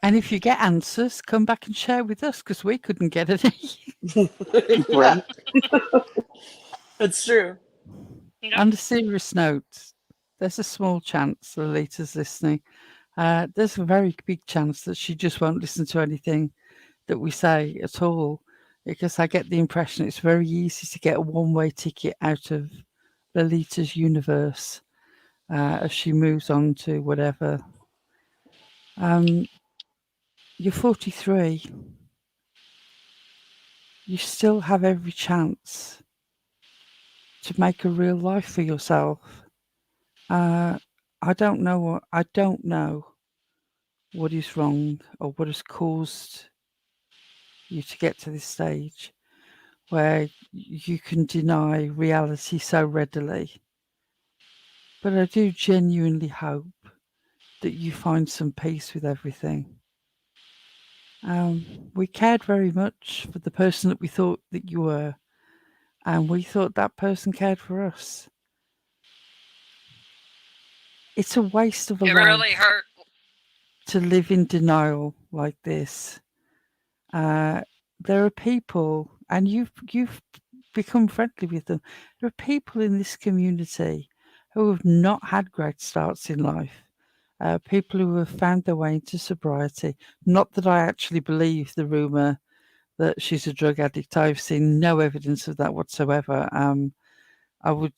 And if you get answers, come back and share with us, because we couldn't get any. Right. That's true. Yep. On a serious note, there's a small chance Lolita's listening. There's a very big chance that she just won't listen to anything that we say at all, because I get the impression it's very easy to get a one-way ticket out of Lolita's universe as she moves on to whatever. You're 43. You still have every chance to make a real life for yourself. I don't know what is wrong or what has caused you to get to this stage where you can deny reality so readily. But I do genuinely hope that you find some peace with everything. We cared very much for the person that we thought that you were, and we thought that person cared for us. It's a waste of a It life really hurt. to live in denial like this. There are people, and you've become friendly with them. There are people in this community who have not had great starts in life. People who have found their way into sobriety. Not that I actually believe the rumor that she's a drug addict. I've seen no evidence of that whatsoever. I would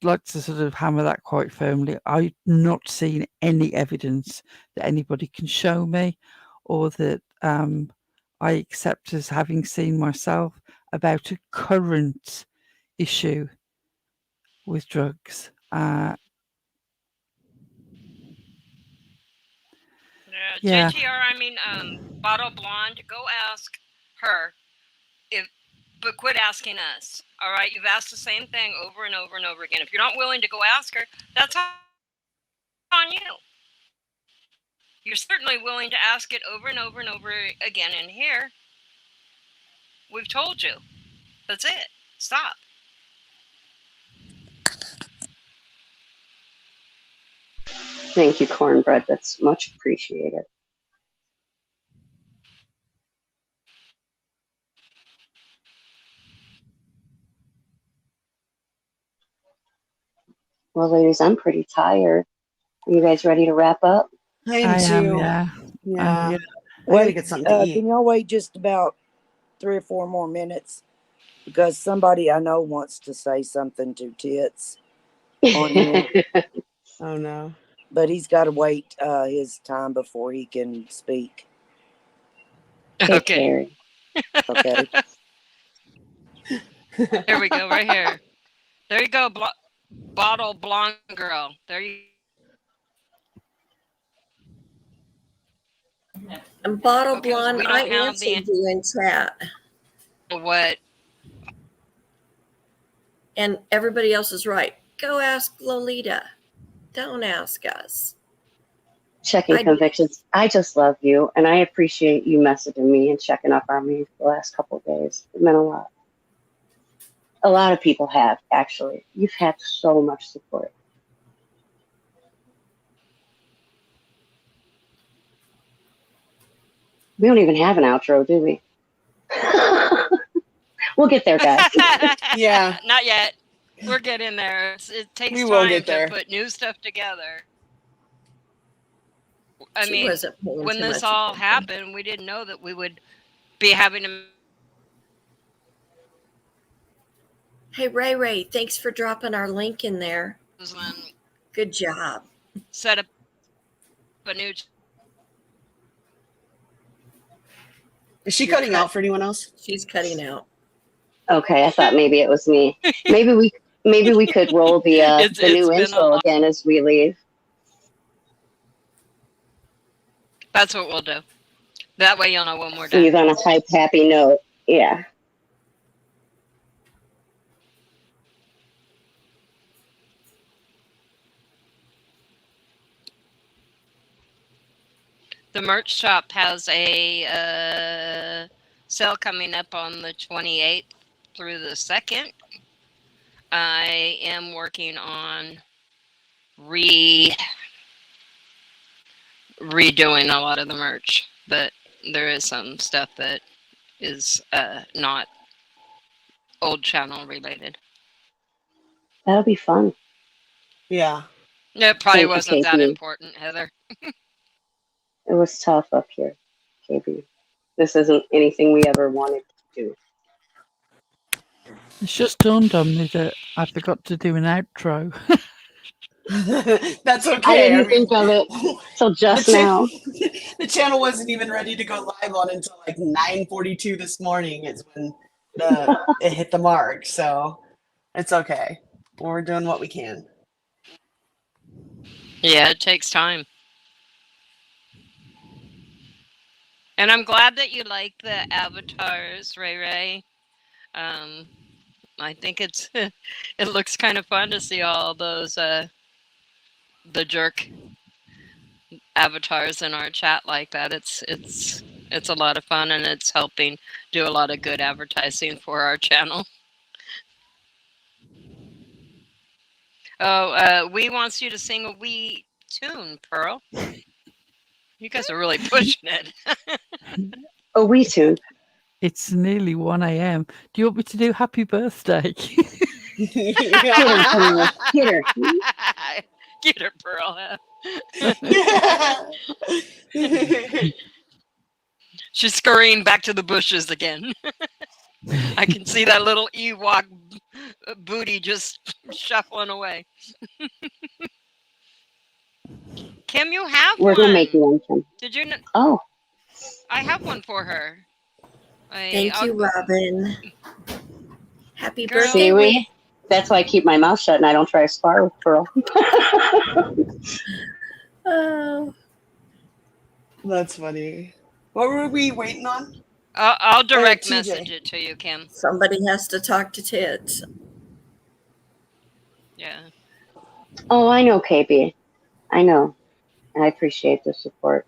like to sort of hammer that quite firmly. I've not seen any evidence that anybody can show me or that I accept as having seen myself. about a current issue with drugs. Yeah. JTR, I mean, Bottle Blonde, go ask her but quit asking us. All right, you've asked the same thing over and over and over again. If you're not willing to go ask her, that's on you. You're certainly willing to ask it over and over and over again in here. We've told you. That's it. Stop. Thank you, Cornbread. That's much appreciated. Well, ladies, I'm pretty tired. Are you guys ready to wrap up? I am too. Yeah. Yeah. Yeah. I gotta get something to eat. Can y'all wait just about 3 or 4 more minutes? Because somebody I know wants to say something to Tits on here, Oh no. but he's got to wait his time before he can speak. Hey, Okay. Carrie. Okay. Here we go, right here. There you go, Bottle Blonde Girl. There you And Bottle Okay, 'cause Blonde, we don't I have answered you in chat. what? And everybody else is right. Go ask Lolita. Don't ask us. Checking convictions. I just love you, and I appreciate you messaging me and checking up on me the last couple of days. It meant a lot. A lot of people have, actually. You've had so much support. We don't even have an outro, do we? We'll get there, guys. Yeah. Not yet. We're getting there. It takes We will time get to there. put new stuff together. I She mean, wasn't paying when too this much all attention. happened, we didn't know that we would be having to Hey, Ray, thanks for dropping our link in there. Good job. set up a new. Is she cutting out for anyone else? She's cutting out. Okay, I thought maybe it was me. Maybe we could roll the new intro again as we leave. That's what we'll do. That way you'll know when we're Leave done. on a hype, happy note. Yeah. The merch shop has a sale coming up on the 28th through the 2nd. I am working on redoing a lot of the merch, but there is some stuff that is not old channel related. That'll be fun. Yeah. It probably Thank you, wasn't that KB. important, Heather. It was tough up here, KB. This isn't anything we ever wanted to do. It's just dawned on me that I forgot to do an outro. That's okay. I didn't think of it till just now. The channel wasn't even ready to go live on until like 9:42 this morning is when it hit the mark. So it's okay. We're doing what we can. Yeah, it takes time. And I'm glad that you like the avatars, Ray. I think it looks kind of fun to see all those the jerk avatars in our chat like that. It's a lot of fun, and it's helping do a lot of good advertising for our channel. Oh, we wants you to sing a wee tune, Pearl. You guys are really pushing it. A wee tune. It's nearly 1 a.m. Do you want me to do happy birthday? Get her, Pearl. Get her. Get her, Pearl. She's scurrying back to the bushes again. I can see that little Ewok booty just shuffling away. Kim, you have We're one. gonna make you one, Kim. Did you? Oh. I have one for her. Thank you, Robin. Happy Girl. birthday. See, we? That's why I keep my mouth shut and I don't try to spar with Pearl. Oh, That's funny. What were we waiting on? I'll direct TJ. message it to you, Kim. somebody has to talk to Tits. Yeah. Oh, I know, KB. I know. I appreciate the support.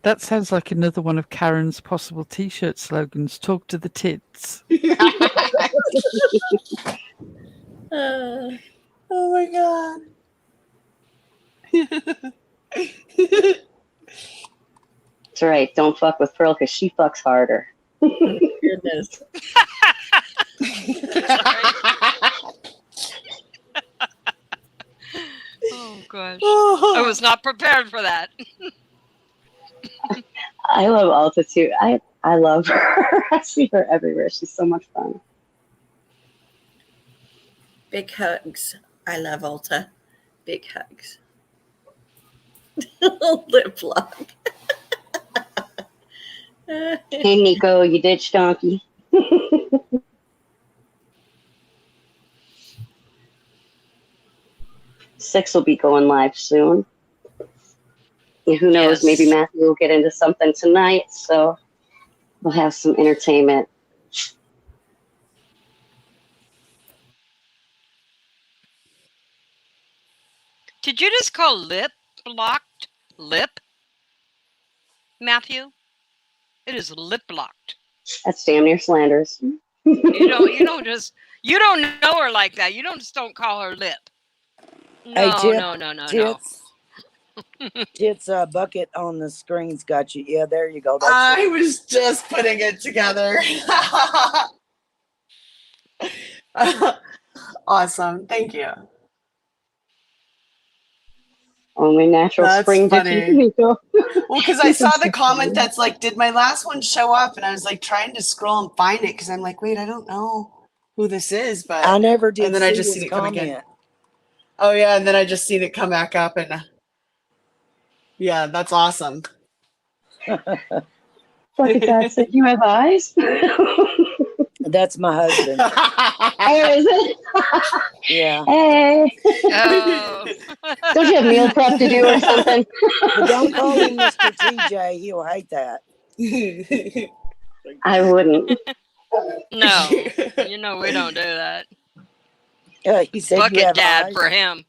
That sounds like another one of Karen's possible T-shirt slogans. Talk to the tits. Uh, Oh my god. That's right. Don't fuck with Pearl because she fucks harder. goodness. Oh gosh. I was not prepared for that. I love Alta too. I love her. I see her everywhere. She's so much fun. Big hugs. I love Ulta. Big hugs. Lip lock. Hey, Nico, you ditch donkey. 6 will be going live soon. And who knows, Yes. maybe Matthew will get into something tonight, so we'll have some entertainment. Did you just call lip blocked lip, Matthew? It is lip blocked. That's damn near slanders. You don't know her like that. You don't call her lip. No, Hey, Tip, no. Tits bucket on the screen's got you. Yeah, there you go. That's I was just putting it together. Awesome. Thank you. Only natural That's spring funny. ditching, Nico. Well, because I saw the comment that's like, did my last one show up? And I was like trying to scroll and find it because I'm like, wait, I don't know who this is. But I never did and then see I just his seen it come again. comment. Oh, yeah. And then I just seen it come back up. And yeah, that's awesome. Fucking God said, you have eyes? That's my husband. Oh, is it? Yeah. Hey. Oh. Don't you have meal prep to do or something? But don't call him Mr. TJ. He'll hate that. I wouldn't. No, we don't do that. He said you Bucket have dad eyes. for him.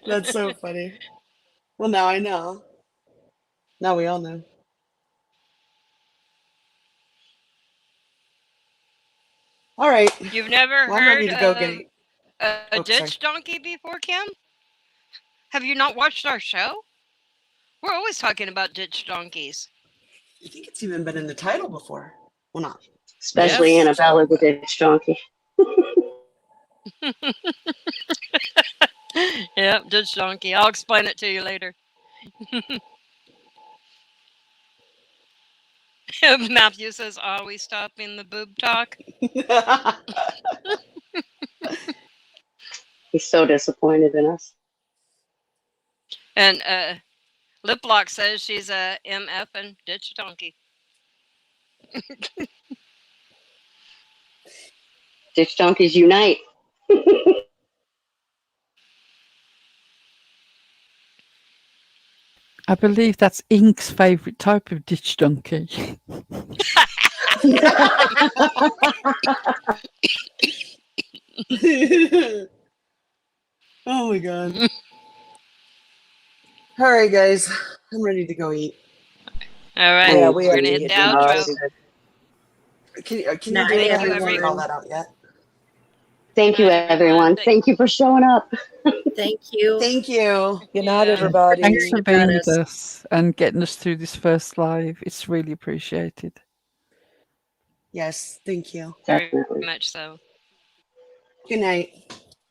That's so funny. Well, now I know. Now we all know. All right. You've never Well, I'm ready heard to go get a ditch donkey before, Kim? Have you not watched our show? We're always talking about ditch donkeys. I think it's even been in the title before. Well, not. Especially Yes. Annabella the ditch donkey. Yeah, ditch donkey. I'll explain it to you later. Matthew says, "Are we stopping the boob talk?" He's so disappointed in us. And Liplock says she's a MF and ditch donkey. Ditch donkeys unite. I believe that's Ink's favourite type of ditch donkey. Oh my god. All right, guys. I'm ready to go eat. All right, Yeah, we're we gonna have to hit hit the dinner. outro. Can you do Night, it everyone. everyone call that out yet? Thank you, Night, everyone. everyone. Thank you for showing up. Thank you. Thank you. Good night, Yeah. everybody. Thanks for Hearing being about with us. us and getting us through this first live. It's really appreciated. Yes, thank you. Very Definitely. much so. Good night.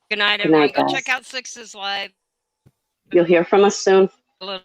Good night, Good everyone. night, Go guys. check out Six's live. You'll hear from us soon. A little